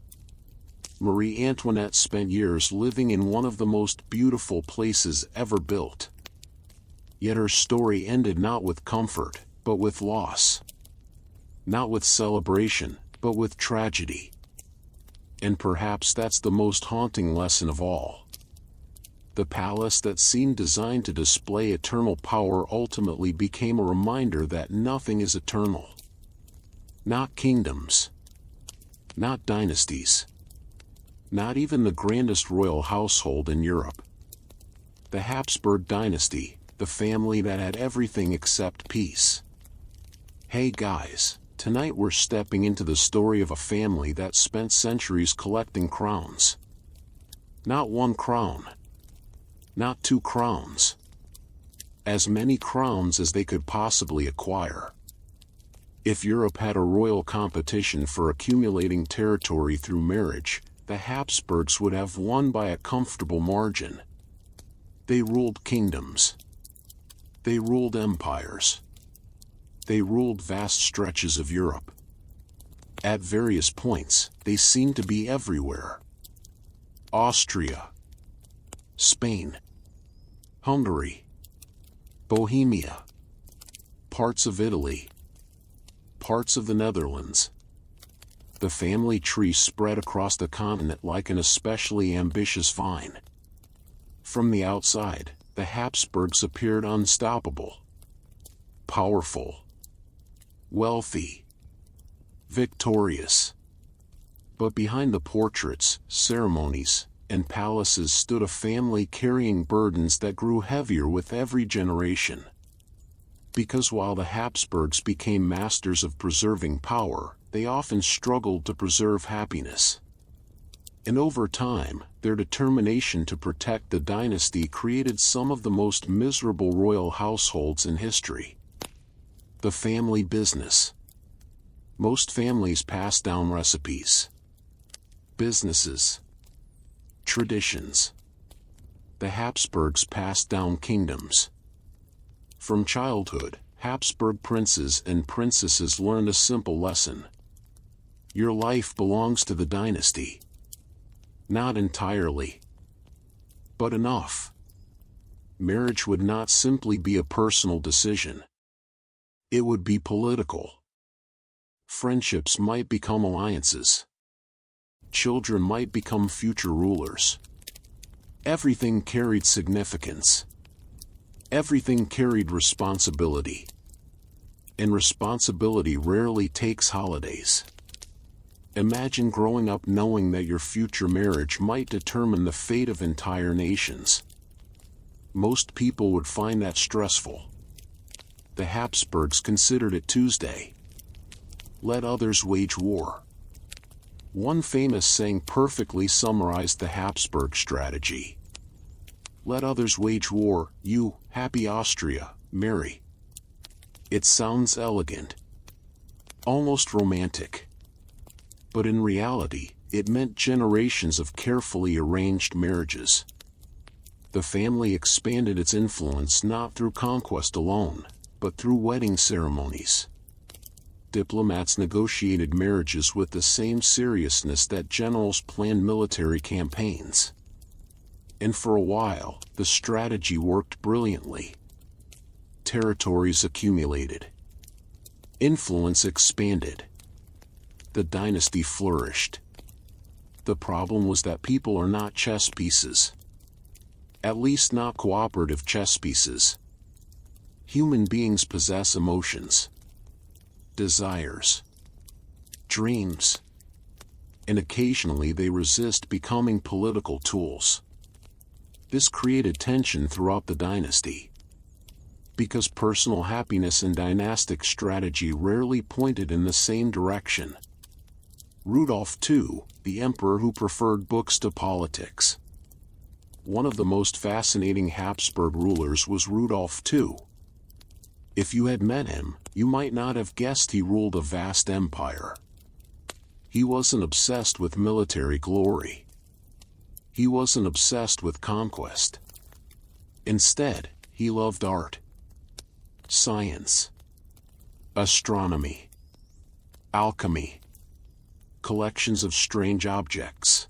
S1: Marie Antoinette spent years living in one of the most beautiful places ever built. Yet her story ended not with comfort, but with loss. Not with celebration, but with tragedy. And perhaps that's the most haunting lesson of all. The palace that seemed designed to display eternal power ultimately became a reminder that nothing is eternal. Not kingdoms. Not dynasties. Not even the grandest royal household in Europe. The Habsburg dynasty, the family that had everything except peace. Hey guys, tonight we're stepping into the story of a family that spent centuries collecting crowns. Not one crown. Not two crowns. As many crowns as they could possibly acquire. If Europe had a royal competition for accumulating territory through marriage, the Habsburgs would have won by a comfortable margin. They ruled kingdoms. They ruled empires. They ruled vast stretches of Europe. At various points, they seemed to be everywhere. Austria, Spain, Hungary, Bohemia, parts of Italy, parts of the Netherlands. The family tree spread across the continent like an especially ambitious vine. From the outside, the Habsburgs appeared unstoppable, powerful, wealthy, victorious. But behind the portraits, ceremonies, and palaces stood a family carrying burdens that grew heavier with every generation. Because while the Habsburgs became masters of preserving power, they often struggled to preserve happiness. And over time, their determination to protect the dynasty created some of the most miserable royal households in history. The family business. Most families pass down recipes, businesses, traditions. The Habsburgs passed down kingdoms. From childhood, Habsburg princes and princesses learned a simple lesson. Your life belongs to the dynasty. Not entirely, but enough. Marriage would not simply be a personal decision. It would be political. Friendships might become alliances. Children might become future rulers. Everything carried significance. Everything carried responsibility. And responsibility rarely takes holidays. Imagine growing up knowing that your future marriage might determine the fate of entire nations. Most people would find that stressful. The Habsburgs considered it Tuesday. Let others wage war. One famous saying perfectly summarized the Habsburg strategy. Let others wage war, you, happy Austria, marry. It sounds elegant, almost romantic. But in reality, it meant generations of carefully arranged marriages. The family expanded its influence not through conquest alone, but through wedding ceremonies. Diplomats negotiated marriages with the same seriousness that generals planned military campaigns. And for a while, the strategy worked brilliantly. Territories accumulated. Influence expanded. The dynasty flourished. The problem was that people are not chess pieces. At least not cooperative chess pieces. Human beings possess emotions, desires, dreams, and occasionally they resist becoming political tools. This created tension throughout the dynasty, because personal happiness and dynastic strategy rarely pointed in the same direction. Rudolf II, the emperor who preferred books to politics. One of the most fascinating Habsburg rulers was Rudolf II. If you had met him, you might not have guessed he ruled a vast empire. He wasn't obsessed with military glory. He wasn't obsessed with conquest. Instead, he loved art, science, astronomy, alchemy, collections of strange objects,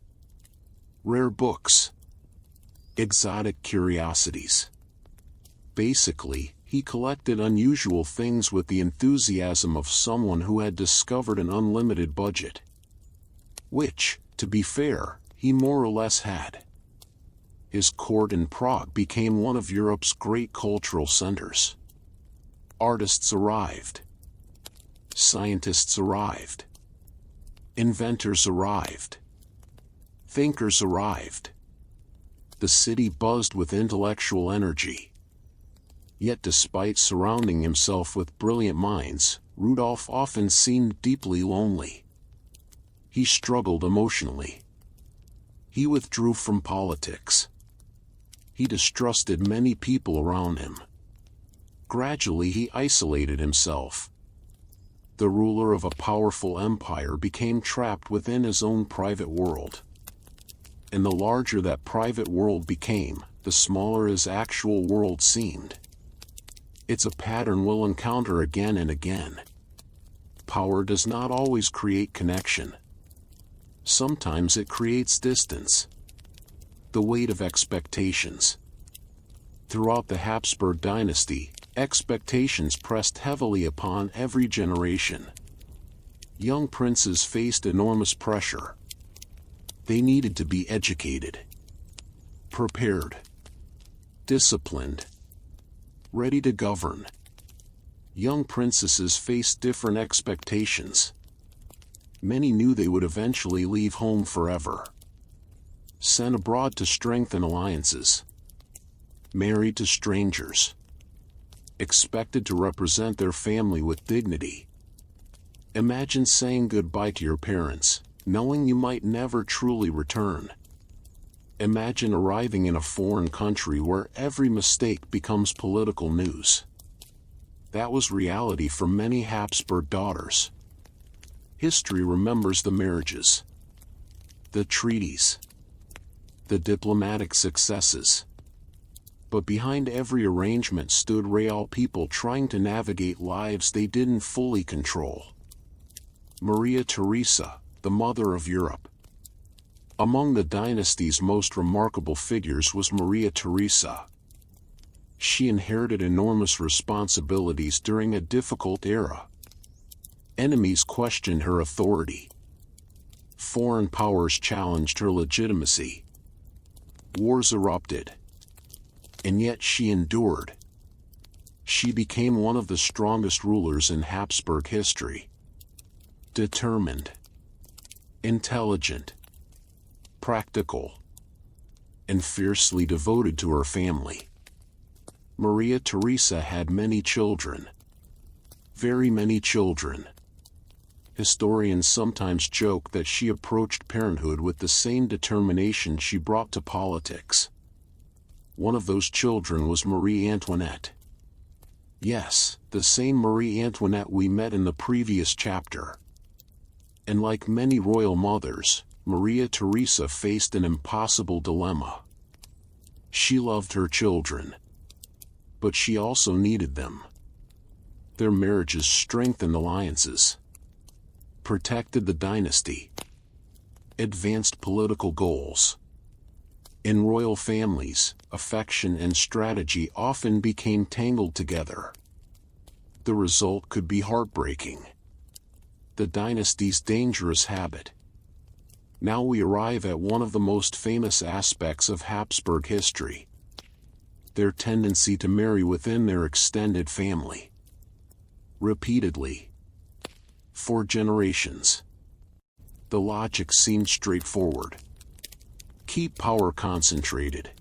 S1: rare books, exotic curiosities. Basically, he collected unusual things with the enthusiasm of someone who had discovered an unlimited budget. Which, to be fair, he more or less had. His court in Prague became one of Europe's great cultural centers. Artists arrived. Scientists arrived. Inventors arrived. Thinkers arrived. The city buzzed with intellectual energy. Yet despite surrounding himself with brilliant minds, Rudolf often seemed deeply lonely. He struggled emotionally. He withdrew from politics. He distrusted many people around him. Gradually he isolated himself. The ruler of a powerful empire became trapped within his own private world. And the larger that private world became, the smaller his actual world seemed. It's a pattern we'll encounter again and again. Power does not always create connection. Sometimes it creates distance. The weight of expectations. Throughout the Habsburg dynasty, expectations pressed heavily upon every generation. Young princes faced enormous pressure. They needed to be educated, prepared, disciplined, ready to govern. Young princesses faced different expectations. Many knew they would eventually leave home forever. Sent abroad to strengthen alliances. Married to strangers. Expected to represent their family with dignity. Imagine saying goodbye to your parents, knowing you might never truly return. Imagine arriving in a foreign country where every mistake becomes political news. That was reality for many Habsburg daughters. History remembers the marriages, the treaties, the diplomatic successes. But behind every arrangement stood real people trying to navigate lives they didn't fully control. Maria Theresa, the mother of Europe. Among the dynasty's most remarkable figures was Maria Theresa. She inherited enormous responsibilities during a difficult era. Enemies questioned her authority. Foreign powers challenged her legitimacy. Wars erupted. And yet she endured. She became one of the strongest rulers in Habsburg history. Determined, intelligent, practical, and fiercely devoted to her family. Maria Theresa had many children. Very many children. Historians sometimes joke that she approached parenthood with the same determination she brought to politics. One of those children was Marie Antoinette. Yes, the same Marie Antoinette we met in the previous chapter. And like many royal mothers, Maria Theresa faced an impossible dilemma. She loved her children. But she also needed them. Their marriages strengthened alliances, protected the dynasty, advanced political goals. In royal families, affection and strategy often became tangled together. The result could be heartbreaking. The dynasty's dangerous habit. Now we arrive at one of the most famous aspects of Habsburg history: their tendency to marry within their extended family. Repeatedly. For generations. The logic seemed straightforward. Keep power concentrated.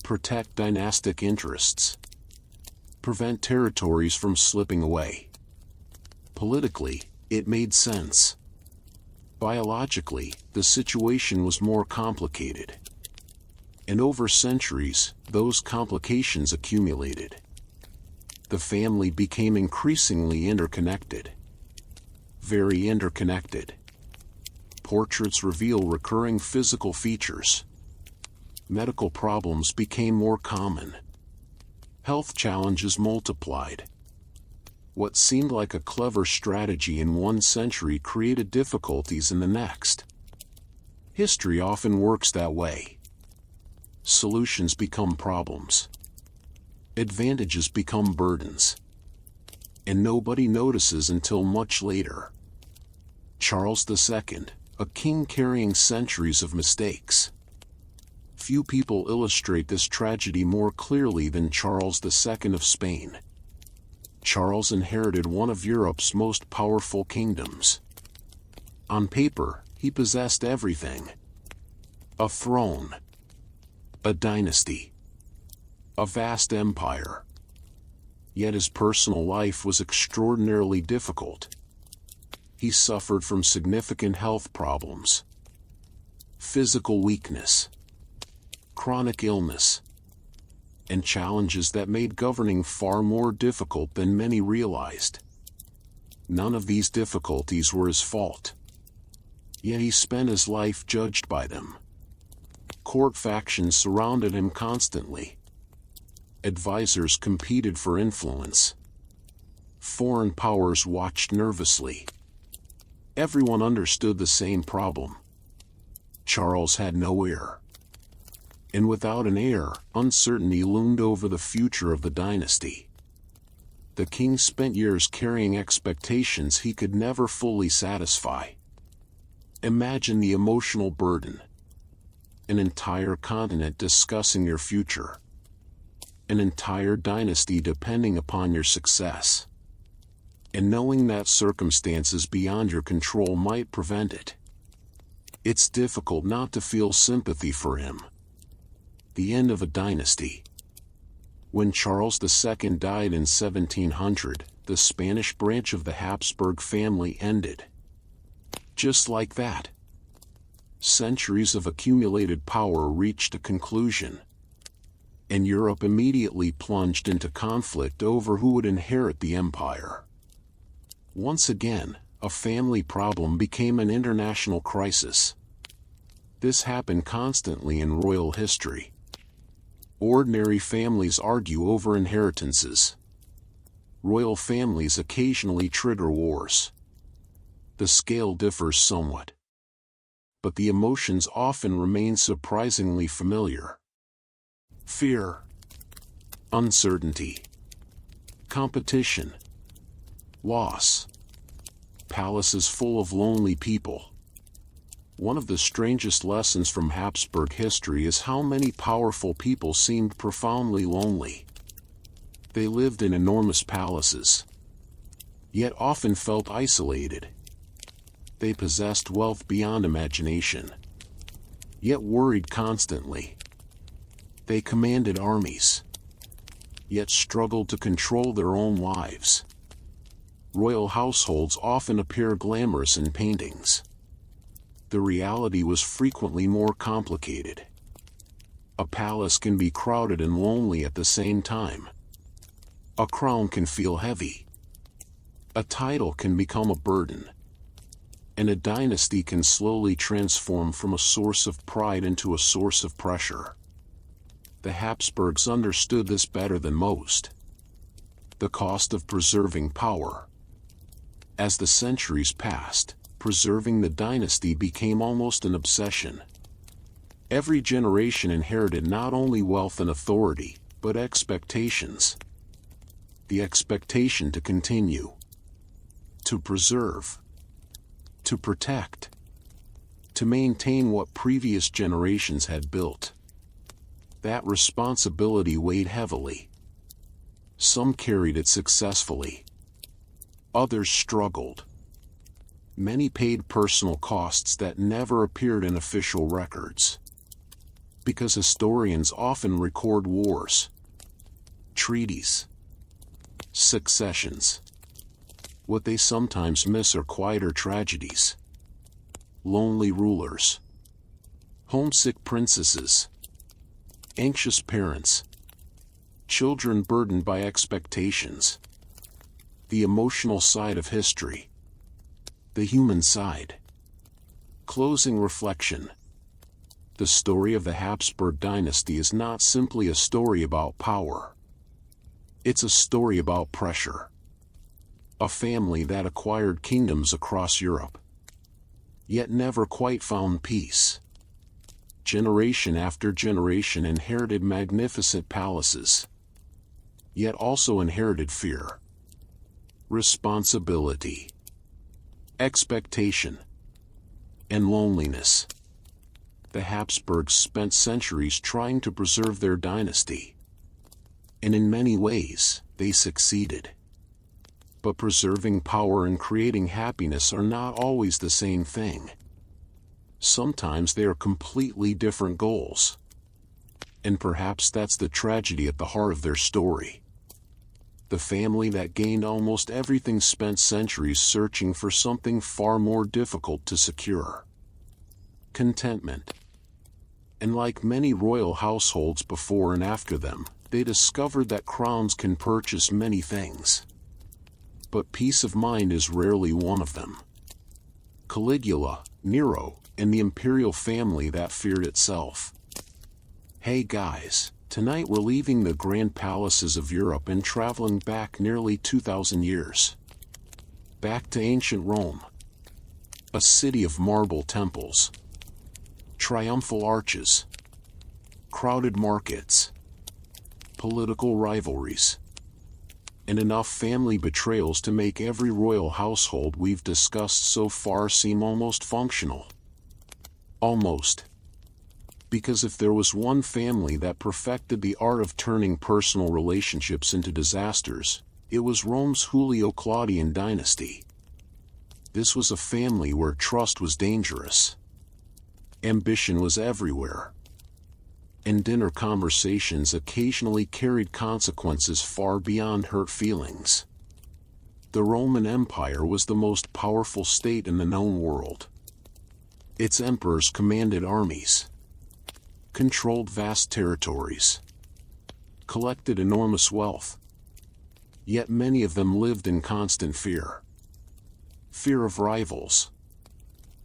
S1: Protect dynastic interests. Prevent territories from slipping away. Politically, it made sense. Biologically, the situation was more complicated. And over centuries, those complications accumulated. The family became increasingly interconnected. Very interconnected. Portraits reveal recurring physical features. Medical problems became more common. Health challenges multiplied. What seemed like a clever strategy in one century created difficulties in the next. History often works that way. Solutions become problems. Advantages become burdens. And nobody notices until much later. Charles II, a king carrying centuries of mistakes. Few people illustrate this tragedy more clearly than Charles II of Spain. Charles inherited one of Europe's most powerful kingdoms. On paper, he possessed everything: a throne, a dynasty, a vast empire. Yet his personal life was extraordinarily difficult. He suffered from significant health problems, physical weakness, chronic illness, and challenges that made governing far more difficult than many realized. None of these difficulties were his fault. Yet he spent his life judged by them. Court factions surrounded him constantly. Advisors competed for influence. Foreign powers watched nervously. Everyone understood the same problem. Charles had no heir. And without an heir, uncertainty loomed over the future of the dynasty. The king spent years carrying expectations he could never fully satisfy. Imagine the emotional burden. An entire continent discussing your future. An entire dynasty depending upon your success. And knowing that circumstances beyond your control might prevent it. It's difficult not to feel sympathy for him. The end of a dynasty. When Charles II died in 1700, the Spanish branch of the Habsburg family ended. Just like that. Centuries of accumulated power reached a conclusion. And Europe immediately plunged into conflict over who would inherit the empire. Once again, a family problem became an international crisis. This happened constantly in royal history. Ordinary families argue over inheritances. Royal families occasionally trigger wars. The scale differs somewhat. But the emotions often remain surprisingly familiar. Fear, uncertainty, competition, loss. Palaces full of lonely people. One of the strangest lessons from Habsburg history is how many powerful people seemed profoundly lonely. They lived in enormous palaces, yet often felt isolated. They possessed wealth beyond imagination, yet worried constantly. They commanded armies, yet struggled to control their own lives. Royal households often appear glamorous in paintings. The reality was frequently more complicated. A palace can be crowded and lonely at the same time. A crown can feel heavy. A title can become a burden. And a dynasty can slowly transform from a source of pride into a source of pressure. The Habsburgs understood this better than most. The cost of preserving power. As the centuries passed, preserving the dynasty became almost an obsession. Every generation inherited not only wealth and authority, but expectations. The expectation to continue, to preserve, to protect, to maintain what previous generations had built. That responsibility weighed heavily. Some carried it successfully. Others struggled. Many paid personal costs that never appeared in official records. Because historians often record wars, treaties, successions. What they sometimes miss are quieter tragedies. Lonely rulers, homesick princesses, anxious parents, children burdened by expectations. The emotional side of history. The human side. Closing reflection. The story of the Habsburg dynasty is not simply a story about power. It's a story about pressure. A family that acquired kingdoms across Europe, yet never quite found peace. Generation after generation inherited magnificent palaces, yet also inherited fear, responsibility, expectation, and loneliness. The Habsburgs spent centuries trying to preserve their dynasty. And in many ways, they succeeded. But preserving power and creating happiness are not always the same thing. Sometimes they are completely different goals. And perhaps that's the tragedy at the heart of their story. The family that gained almost everything spent centuries searching for something far more difficult to secure: contentment. And like many royal households before and after them, they discovered that crowns can purchase many things. But peace of mind is rarely one of them. Caligula, Nero, and the imperial family that feared itself. Hey guys, tonight we're leaving the grand palaces of Europe and traveling back nearly 2,000 years. Back to ancient Rome. A city of marble temples, triumphal arches, crowded markets, political rivalries, and enough family betrayals to make every royal household we've discussed so far seem almost functional. Almost. Because if there was one family that perfected the art of turning personal relationships into disasters, it was Rome's Julio-Claudian dynasty. This was a family where trust was dangerous. Ambition was everywhere. And dinner conversations occasionally carried consequences far beyond hurt feelings. The Roman Empire was the most powerful state in the known world. Its emperors commanded armies, controlled vast territories, collected enormous wealth. Yet many of them lived in constant fear. Fear of rivals,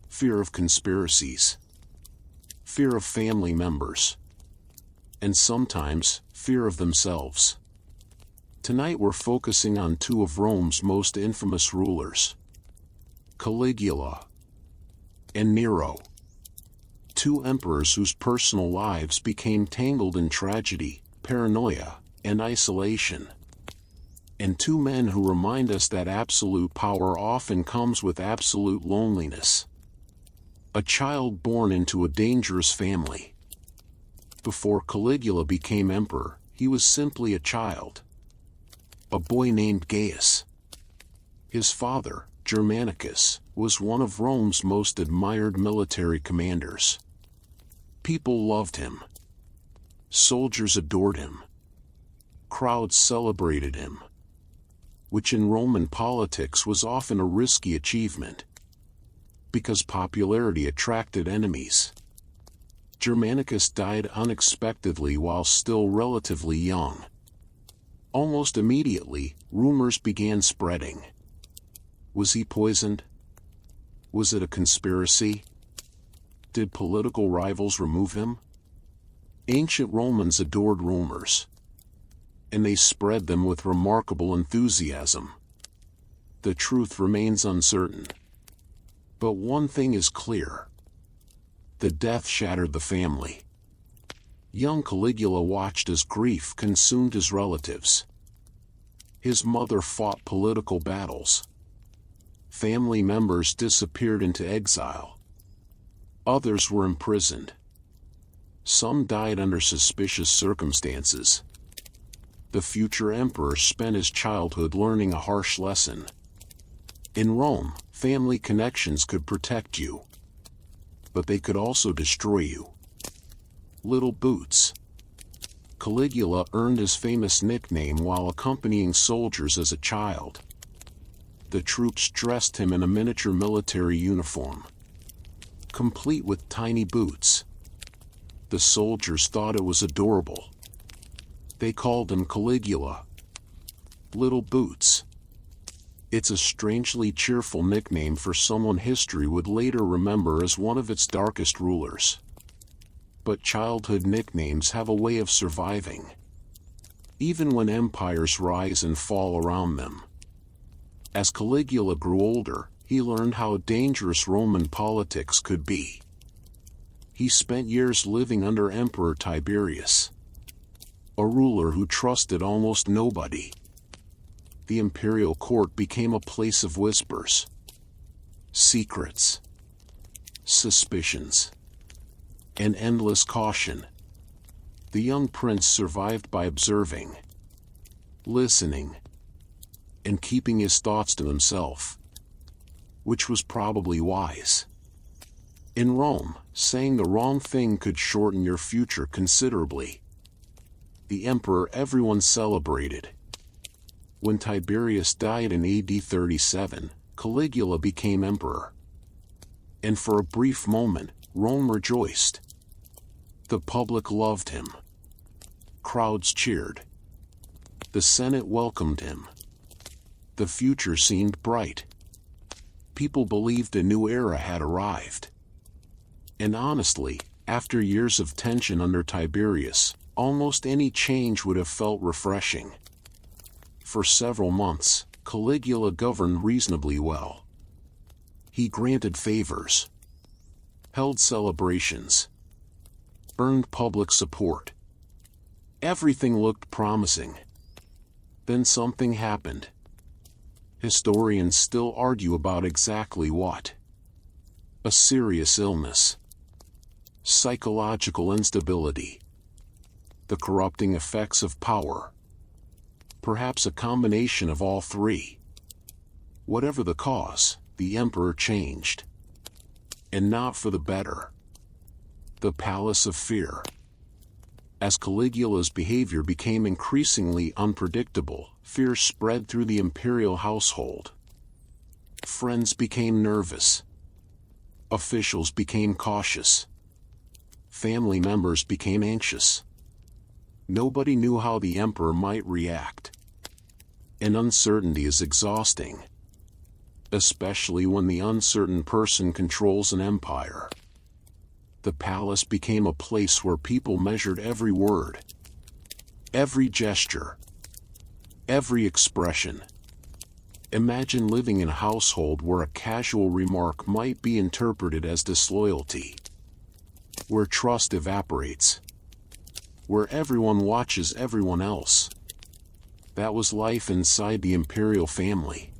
S1: fear of conspiracies, fear of family members, and sometimes, fear of themselves. Tonight we're focusing on two of Rome's most infamous rulers, Caligula and Nero. Two emperors whose personal lives became tangled in tragedy, paranoia, and isolation. And two men who remind us that absolute power often comes with absolute loneliness. A child born into a dangerous family. Before Caligula became emperor, he was simply a child. A boy named Gaius. His father, Germanicus, was one of Rome's most admired military commanders. People loved him. Soldiers adored him. Crowds celebrated him. Which in Roman politics was often a risky achievement. Because popularity attracted enemies. Germanicus died unexpectedly while still relatively young. Almost immediately, rumors began spreading. Was he poisoned? Was it a conspiracy? Did political rivals remove him? Ancient Romans adored rumors. And they spread them with remarkable enthusiasm. The truth remains uncertain. But one thing is clear. The death shattered the family. Young Caligula watched as grief consumed his relatives. His mother fought political battles. Family members disappeared into exile. Others were imprisoned. Some died under suspicious circumstances. The future emperor spent his childhood learning a harsh lesson. In Rome, family connections could protect you, but they could also destroy you. Little Boots. Caligula earned his famous nickname while accompanying soldiers as a child. The troops dressed him in a miniature military uniform, complete with tiny boots. The soldiers thought it was adorable. They called him Caligula, Little Boots. It's a strangely cheerful nickname for someone history would later remember as one of its darkest rulers. But childhood nicknames have a way of surviving, even when empires rise and fall around them. As Caligula grew older, he learned how dangerous Roman politics could be. He spent years living under Emperor Tiberius, a ruler who trusted almost nobody. The imperial court became a place of whispers, secrets, suspicions, and endless caution. The young prince survived by observing, listening, and keeping his thoughts to himself, which was probably wise. In Rome, saying the wrong thing could shorten your future considerably. The emperor everyone celebrated. When Tiberius died in AD 37, Caligula became emperor. And for a brief moment, Rome rejoiced. The public loved him. Crowds cheered. The Senate welcomed him. The future seemed bright. People believed a new era had arrived. And honestly, after years of tension under Tiberius, almost any change would have felt refreshing. For several months, Caligula governed reasonably well. He granted favors, held celebrations, earned public support. Everything looked promising. Then something happened. Historians still argue about exactly what. A serious illness. Psychological instability. The corrupting effects of power. Perhaps a combination of all three. Whatever the cause, the emperor changed. And not for the better. The Palace of Fear. As Caligula's behavior became increasingly unpredictable, fear spread through the imperial household. Friends became nervous. Officials became cautious. Family members became anxious. Nobody knew how the emperor might react. And uncertainty is exhausting, especially when the uncertain person controls an empire. The palace became a place where people measured every word, every gesture, every expression. Imagine living in a household where a casual remark might be interpreted as disloyalty, where trust evaporates, where everyone watches everyone else. That was life inside the imperial family.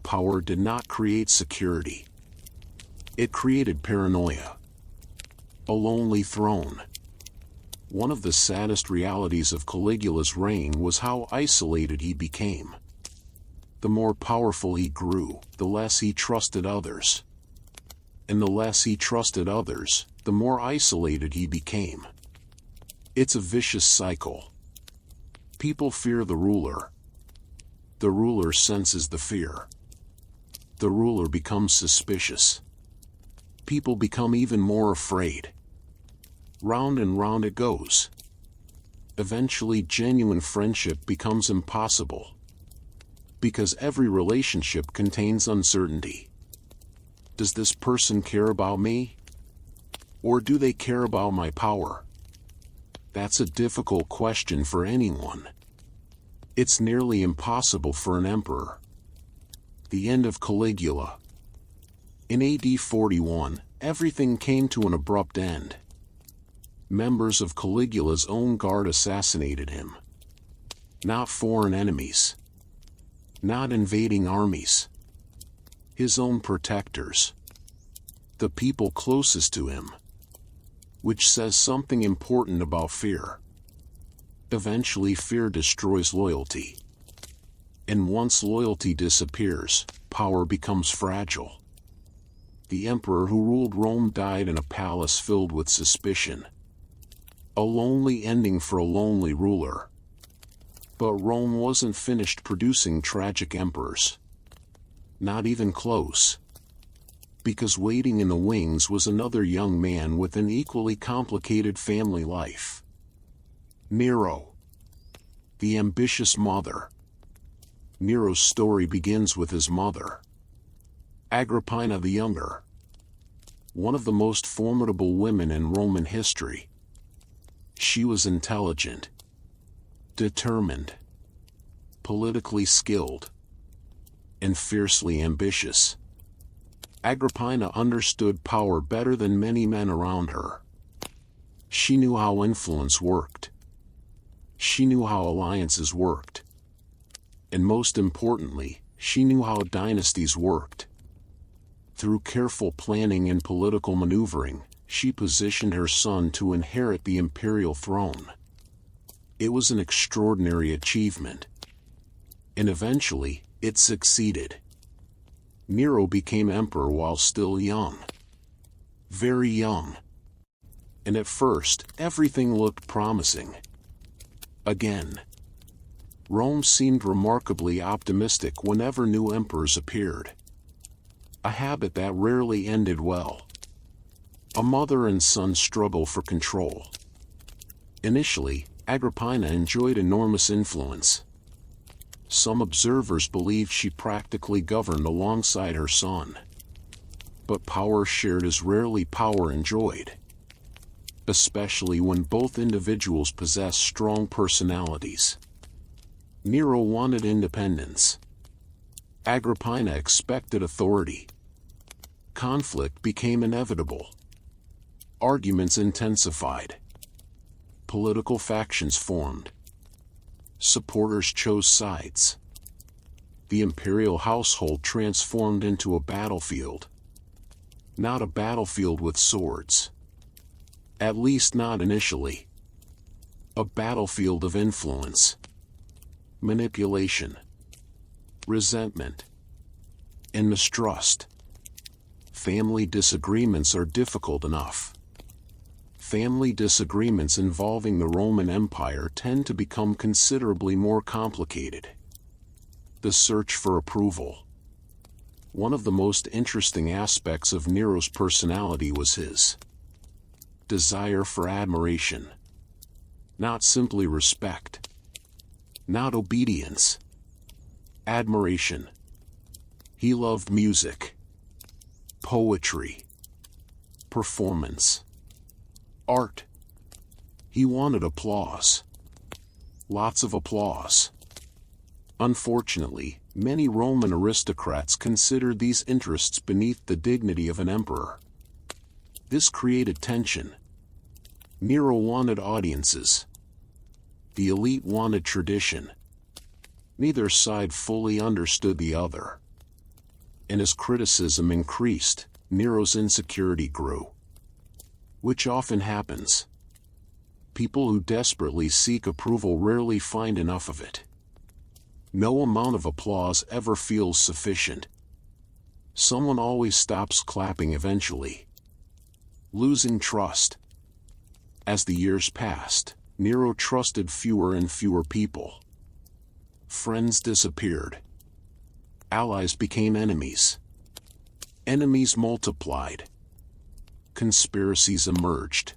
S1: Power did not create security. It created paranoia. A lonely throne. One of the saddest realities of Caligula's reign was how isolated he became. The more powerful he grew, the less he trusted others. And the less he trusted others, the more isolated he became. It's a vicious cycle. People fear the ruler. The ruler senses the fear. The ruler becomes suspicious. People become even more afraid. Round and round it goes. Eventually, genuine friendship becomes impossible. Because every relationship contains uncertainty. Does this person care about me? Or do they care about my power? That's a difficult question for anyone. It's nearly impossible for an emperor. The end of Caligula. In AD 41, everything came to an abrupt end. Members of Caligula's own guard assassinated him. Not foreign enemies. Not invading armies. His own protectors. the people closest to him. Which says something important about fear. Eventually, fear destroys loyalty. And once loyalty disappears, power becomes fragile. The emperor who ruled Rome died in a palace filled with suspicion. A lonely ending for a lonely ruler. But Rome wasn't finished producing tragic emperors. Not even close. Because waiting in the wings was another young man with an equally complicated family life. Nero. The ambitious mother. Nero's story begins with his mother, Agrippina the Younger. One of the most formidable women in Roman history. She was intelligent, determined, politically skilled, and fiercely ambitious. Agrippina understood power better than many men around her. She knew how influence worked. She knew how alliances worked. And most importantly, she knew how dynasties worked. Through careful planning and political maneuvering, she positioned her son to inherit the imperial throne. It was an extraordinary achievement. And eventually, it succeeded. Nero became emperor while still young. Very young. And at first, everything looked promising. Again, Rome seemed remarkably optimistic whenever new emperors appeared. A habit that rarely ended well. A mother and son struggle for control. Initially, Agrippina enjoyed enormous influence. Some observers believed she practically governed alongside her son. But power shared is rarely power enjoyed. Especially when both individuals possess strong personalities. Nero wanted independence. Agrippina expected authority. Conflict became inevitable. Arguments intensified. Political factions formed. Supporters chose sides. The imperial household transformed into a battlefield. Not a battlefield with swords. At least not initially. A battlefield of influence. Manipulation, resentment, and mistrust. Family disagreements are difficult enough. Family disagreements involving the Roman Empire tend to become considerably more complicated. The search for approval. One of the most interesting aspects of Nero's personality was his desire for admiration. Not simply respect. Not obedience. Admiration. He loved music, poetry, performance, art. He wanted applause. Lots of applause. Unfortunately, many Roman aristocrats considered these interests beneath the dignity of an emperor. This created tension. Nero wanted audiences. The elite wanted tradition. Neither side fully understood the other. And as criticism increased, Nero's insecurity grew. Which often happens. People who desperately seek approval rarely find enough of it. No amount of applause ever feels sufficient. Someone always stops clapping eventually. Losing trust. As the years passed, Nero trusted fewer and fewer people. Friends disappeared. Allies became enemies. Enemies multiplied. Conspiracies emerged.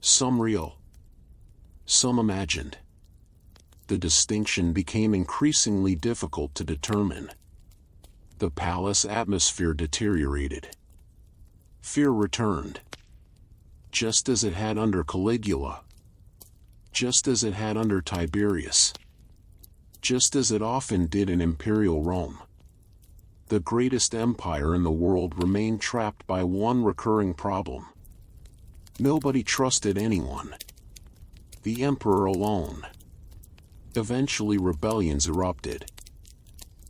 S1: Some real, some imagined. The distinction became increasingly difficult to determine. The palace atmosphere deteriorated. Fear returned. Just as it had under Caligula. Just as it had under Tiberius. Just as it often did in Imperial Rome. The greatest empire in the world remained trapped by one recurring problem. Nobody trusted anyone. The emperor alone. Eventually rebellions erupted.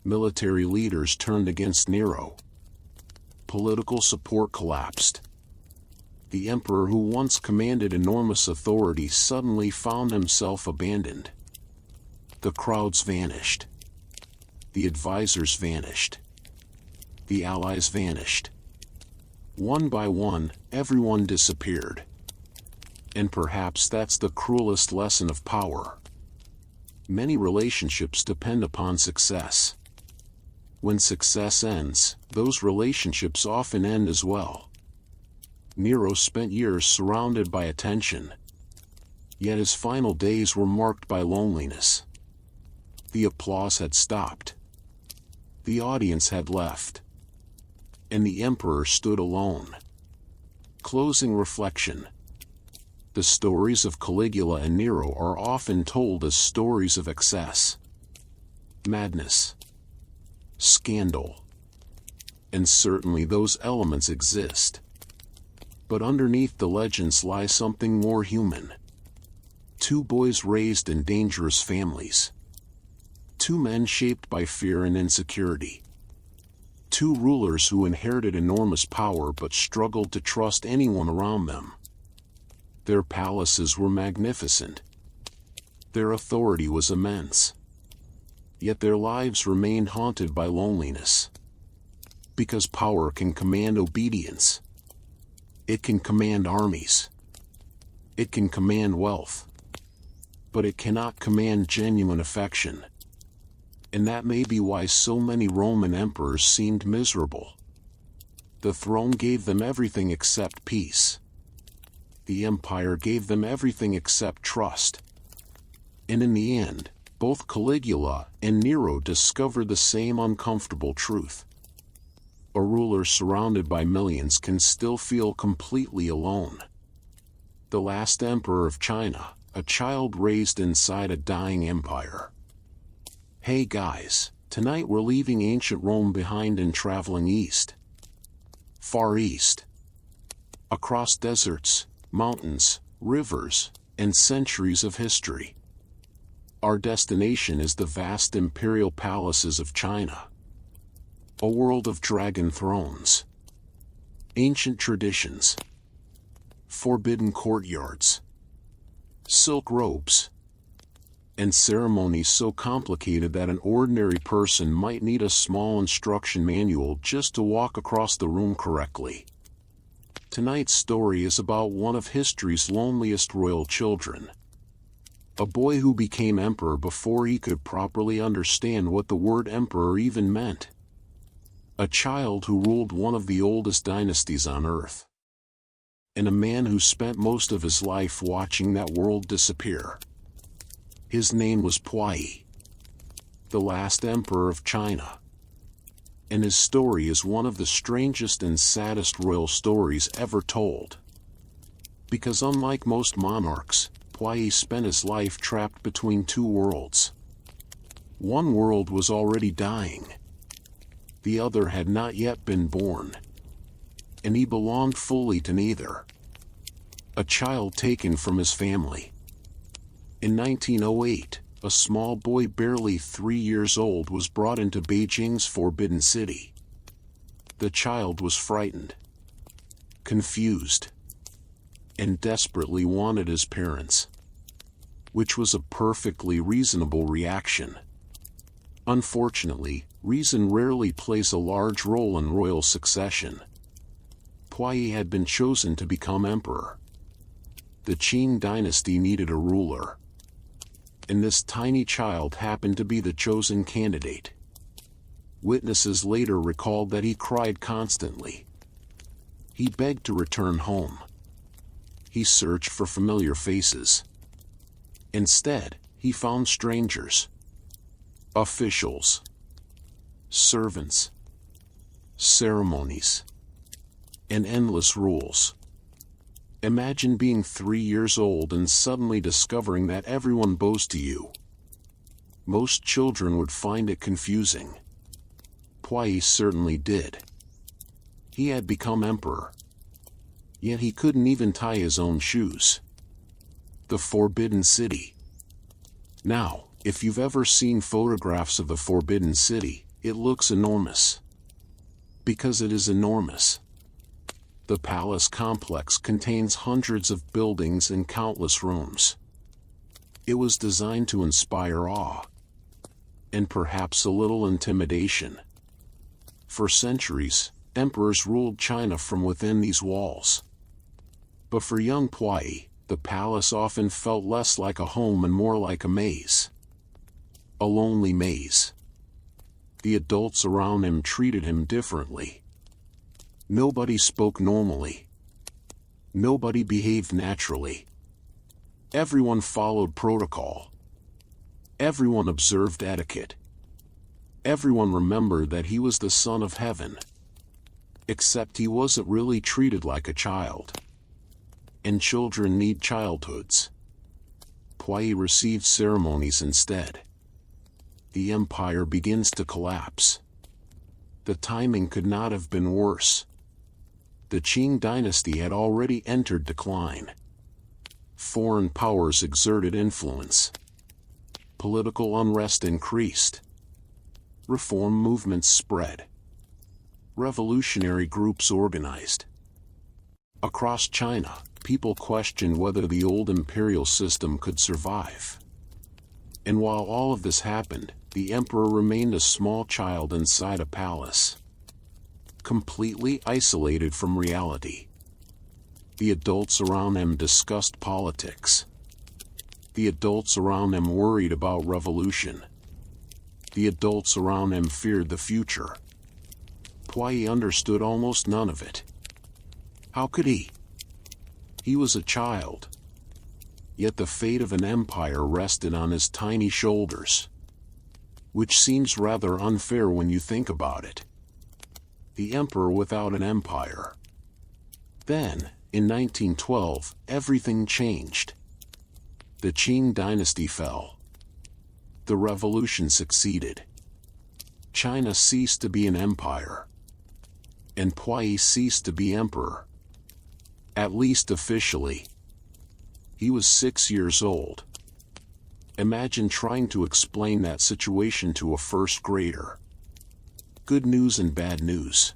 S1: Military leaders turned against Nero. political support collapsed. The emperor who once commanded enormous authority suddenly found himself abandoned. The crowds vanished. The advisors vanished. The allies vanished. One by one, everyone disappeared. And perhaps that's the cruelest lesson of power. Many relationships depend upon success. When success ends, those relationships often end as well. Nero spent years surrounded by attention. Yet his final days were marked by loneliness. The applause had stopped. The audience had left. And the emperor stood alone. Closing reflection. The stories of Caligula and Nero are often told as stories of excess, madness, scandal. And certainly those elements exist. But underneath the legends lies something more human. Two boys raised in dangerous families. Two men shaped by fear and insecurity. Two rulers who inherited enormous power but struggled to trust anyone around them. Their palaces were magnificent. Their authority was immense. Yet their lives remained haunted by loneliness. Because power can command obedience. It can command armies. It can command wealth. But it cannot command genuine affection. And that may be why so many Roman emperors seemed miserable. The throne gave them everything except peace. The empire gave them everything except trust. And in the end, both Caligula and Nero discovered the same uncomfortable truth. A ruler surrounded by millions can still feel completely alone. The last emperor of China, a child raised inside a dying empire. Hey guys, tonight we're leaving ancient Rome behind and traveling east. Far east. Across deserts, mountains, rivers, and centuries of history. Our destination is the vast imperial palaces of China. A world of dragon thrones. Ancient traditions. Forbidden courtyards. Silk robes. And ceremonies so complicated that an ordinary person might need a small instruction manual just to walk across the room correctly. Tonight's story is about one of history's loneliest royal children. A boy who became emperor before he could properly understand what the word emperor even meant. A child who ruled one of the oldest dynasties on earth. And a man who spent most of his life watching that world disappear. His name was Puyi, the last emperor of China. And his story is one of the strangest and saddest royal stories ever told. Because unlike most monarchs, Puyi spent his life trapped between two worlds. One world was already dying. The other had not yet been born. And he belonged fully to neither. A child taken from his family. In 1908, a small boy barely 3 years old was brought into Beijing's Forbidden City. The child was frightened, confused, and desperately wanted his parents. Which was a perfectly reasonable reaction. Unfortunately, reason rarely plays a large role in royal succession. Puyi had been chosen to become emperor. The Qing dynasty needed a ruler. And this tiny child happened to be the chosen candidate. Witnesses later recalled that he cried constantly. He begged to return home. He searched for familiar faces. Instead, he found strangers. Officials. Servants. Ceremonies. And endless rules. Imagine being 3 years old and suddenly discovering that everyone bows to you. Most children would find it confusing. Puyi certainly did. He had become emperor. Yet he couldn't even tie his own shoes. The Forbidden City. Now, if you've ever seen photographs of the Forbidden City, it looks enormous. Because it is enormous. The palace complex contains hundreds of buildings and countless rooms. It was designed to inspire awe, and perhaps a little intimidation. For centuries, emperors ruled China from within these walls. But for young Puyi, the palace often felt less like a home and more like a maze. A lonely maze. The adults around him treated him differently. Nobody spoke normally. Nobody behaved naturally. Everyone followed protocol. Everyone observed etiquette. Everyone remembered that he was the son of heaven. Except he wasn't really treated like a child. And children need childhoods. Puyi received ceremonies instead. The empire begins to collapse. The timing could not have been worse. The Qing dynasty had already entered decline. Foreign powers exerted influence. Political unrest increased. Reform movements spread. Revolutionary groups organized. Across China, people questioned whether the old imperial system could survive. And while all of this happened, the emperor remained a small child inside a palace. Completely isolated from reality. The adults around him discussed politics. The adults around him worried about revolution. The adults around him feared the future. Puyi understood almost none of it. How could he? He was a child. Yet the fate of an empire rested on his tiny shoulders. Which seems rather unfair when you think about it. The emperor without an empire. Then, in 1912, everything changed. The Qing dynasty fell. The revolution succeeded. China ceased to be an empire. And Puyi ceased to be emperor. At least officially. He was 6 years old. Imagine trying to explain that situation to a first grader. Good news and bad news.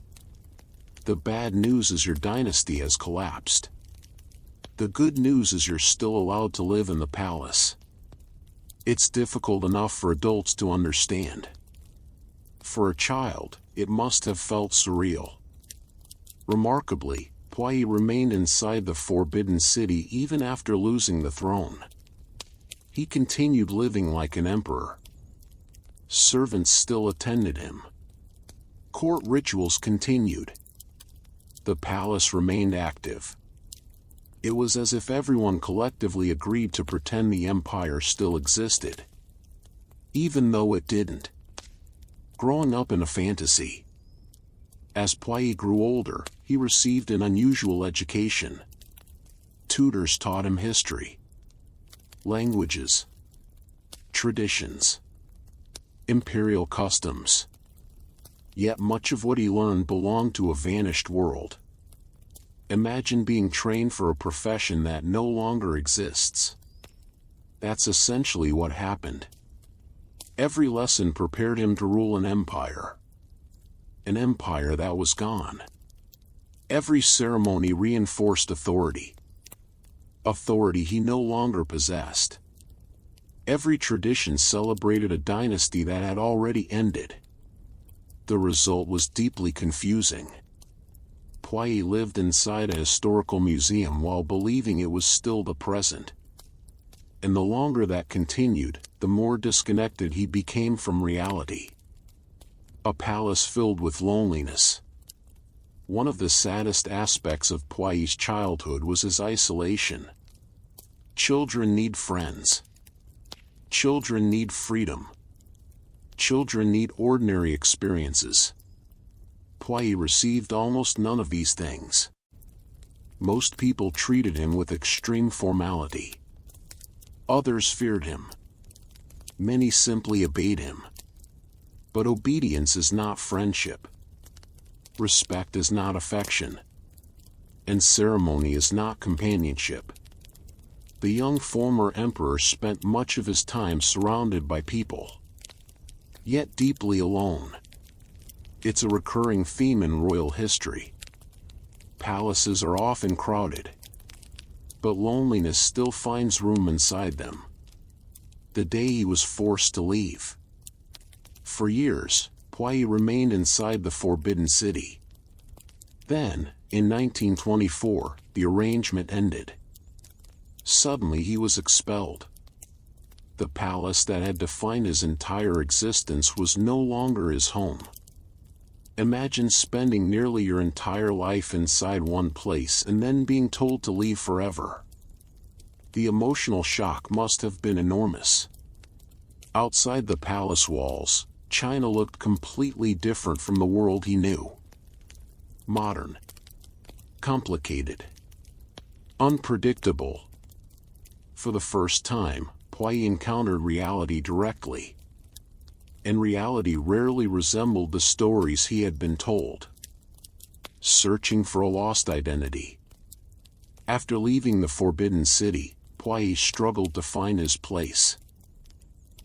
S1: The bad news is your dynasty has collapsed. The good news is you're still allowed to live in the palace. It's difficult enough for adults to understand. For a child, it must have felt surreal. Remarkably, Puyi remained inside the Forbidden City even after losing the throne. He continued living like an emperor. Servants still attended him. Court rituals continued. The palace remained active. It was as if everyone collectively agreed to pretend the empire still existed. Even though it didn't. Growing up in a fantasy. As Puyi grew older, he received an unusual education. Tutors taught him history. Languages. Traditions. Imperial customs. Yet much of what he learned belonged to a vanished world. Imagine being trained for a profession that no longer exists. That's essentially what happened. Every lesson prepared him to rule an empire. An empire that was gone. Every ceremony reinforced authority. Authority he no longer possessed. Every tradition celebrated a dynasty that had already ended. The result was deeply confusing. Puyi lived inside a historical museum while believing it was still the present. And the longer that continued, the more disconnected he became from reality. A palace filled with loneliness. One of the saddest aspects of Puyi's childhood was his isolation. Children need friends. Children need freedom. Children need ordinary experiences. Puyi received almost none of these things. Most people treated him with extreme formality. Others feared him. Many simply obeyed him. But obedience is not friendship. Respect is not affection. And ceremony is not companionship. The young former emperor spent much of his time surrounded by people. Yet deeply alone. It's a recurring theme in royal history. Palaces are often crowded, but loneliness still finds room inside them. The day he was forced to leave. For years, Puyi remained inside the Forbidden City. Then, in 1924, the arrangement ended. Suddenly he was expelled. The palace that had defined his entire existence was no longer his home. Imagine spending nearly your entire life inside one place and then being told to leave forever. The emotional shock must have been enormous. Outside the palace walls, China looked completely different from the world he knew. Modern. Complicated. Unpredictable. For the first time, Puyi encountered reality directly. And reality rarely resembled the stories he had been told. Searching for a lost identity. After leaving the Forbidden City, Puyi struggled to find his place.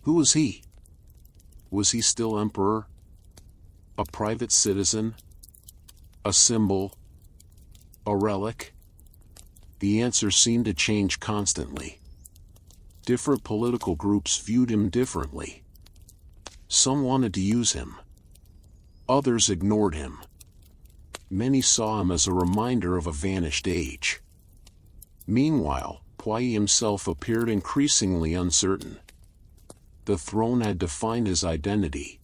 S1: Who was he? Was he still emperor? A private citizen? A symbol? A relic? The answer seemed to change constantly. Different political groups viewed him differently. Some wanted to use him. Others ignored him. Many saw him as a reminder of a vanished age. Meanwhile, Puyi himself appeared increasingly uncertain. The throne had defined his identity.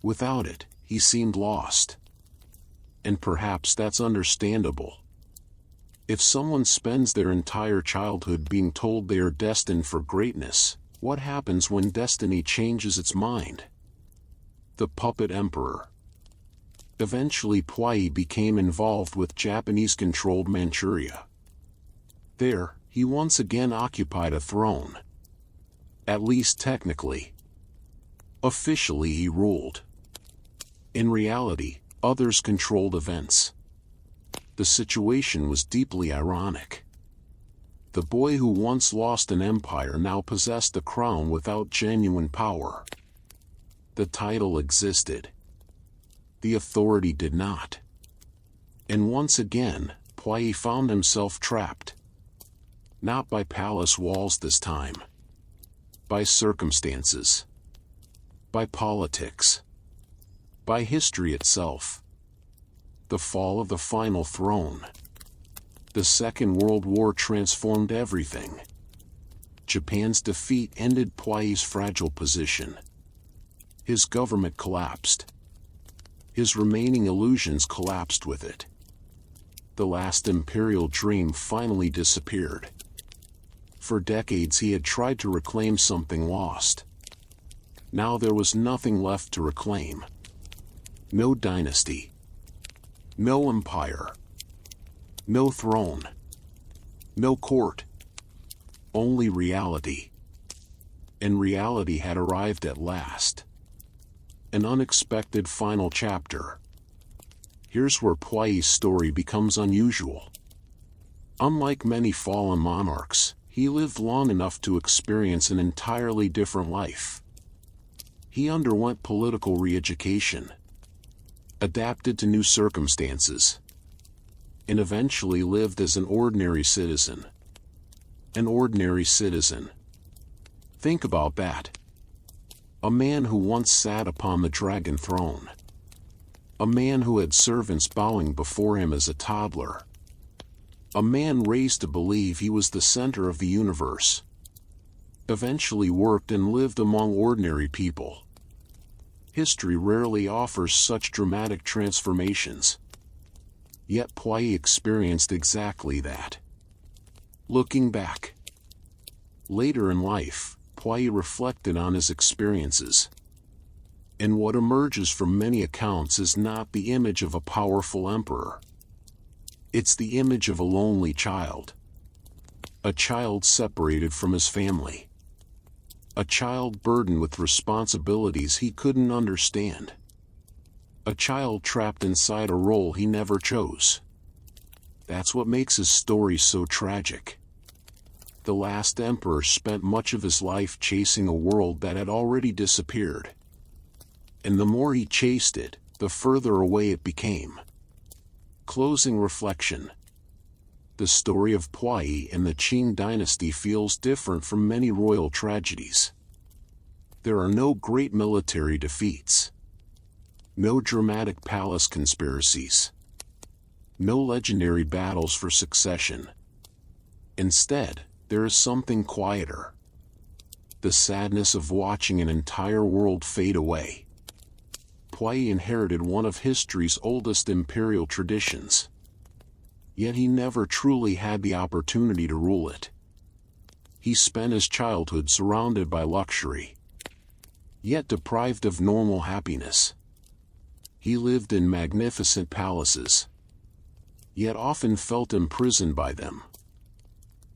S1: Without it, he seemed lost. And perhaps that's understandable. If someone spends their entire childhood being told they are destined for greatness, what happens when destiny changes its mind? The puppet emperor. Eventually Puyi became involved with Japanese-controlled Manchuria. There, he once again occupied a throne. At least technically. Officially he ruled. In reality, others controlled events. The situation was deeply ironic. The boy who once lost an empire now possessed a crown without genuine power. The title existed. The authority did not. And once again, Puyi found himself trapped. Not by palace walls this time. By circumstances. By politics. By history itself. The fall of the final throne. The Second World War transformed everything. Japan's defeat ended Puyi's fragile position. His government collapsed. His remaining illusions collapsed with it. The last imperial dream finally disappeared. For decades he had tried to reclaim something lost. Now there was nothing left to reclaim. No dynasty. No empire. No throne. No court. Only reality. And reality had arrived at last. An unexpected final chapter. Here's where Puyi's story becomes unusual. Unlike many fallen monarchs, he lived long enough to experience an entirely different life. He underwent political re-education, adapted to new circumstances, and eventually lived as an ordinary citizen. An ordinary citizen. Think about that. A man who once sat upon the dragon throne. A man who had servants bowing before him as a toddler. A man raised to believe he was the center of the universe. Eventually worked and lived among ordinary people. History rarely offers such dramatic transformations. Yet Puyi experienced exactly that. Looking back. Later in life, Puyi reflected on his experiences. And what emerges from many accounts is not the image of a powerful emperor. It's the image of a lonely child. A child separated from his family. A child burdened with responsibilities he couldn't understand. A child trapped inside a role he never chose. That's what makes his story so tragic. The last emperor spent much of his life chasing a world that had already disappeared. And the more he chased it, the further away it became. Closing reflection. The story of Puyi and the Qing dynasty feels different from many royal tragedies. There are no great military defeats. No dramatic palace conspiracies. No legendary battles for succession. Instead, there is something quieter. The sadness of watching an entire world fade away. Puyi inherited one of history's oldest imperial traditions. Yet he never truly had the opportunity to rule it. He spent his childhood surrounded by luxury, yet deprived of normal happiness. He lived in magnificent palaces, yet often felt imprisoned by them.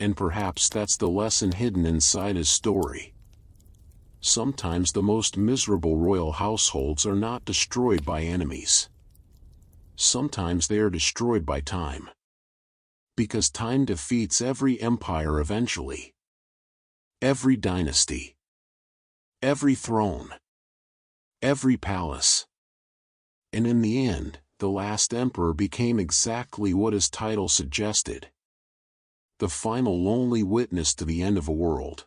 S1: And perhaps that's the lesson hidden inside his story. Sometimes the most miserable royal households are not destroyed by enemies. Sometimes they are destroyed by time. Because time defeats every empire eventually. Every dynasty. Every throne. Every palace. And in the end, the last emperor became exactly what his title suggested. The final lonely witness to the end of a world.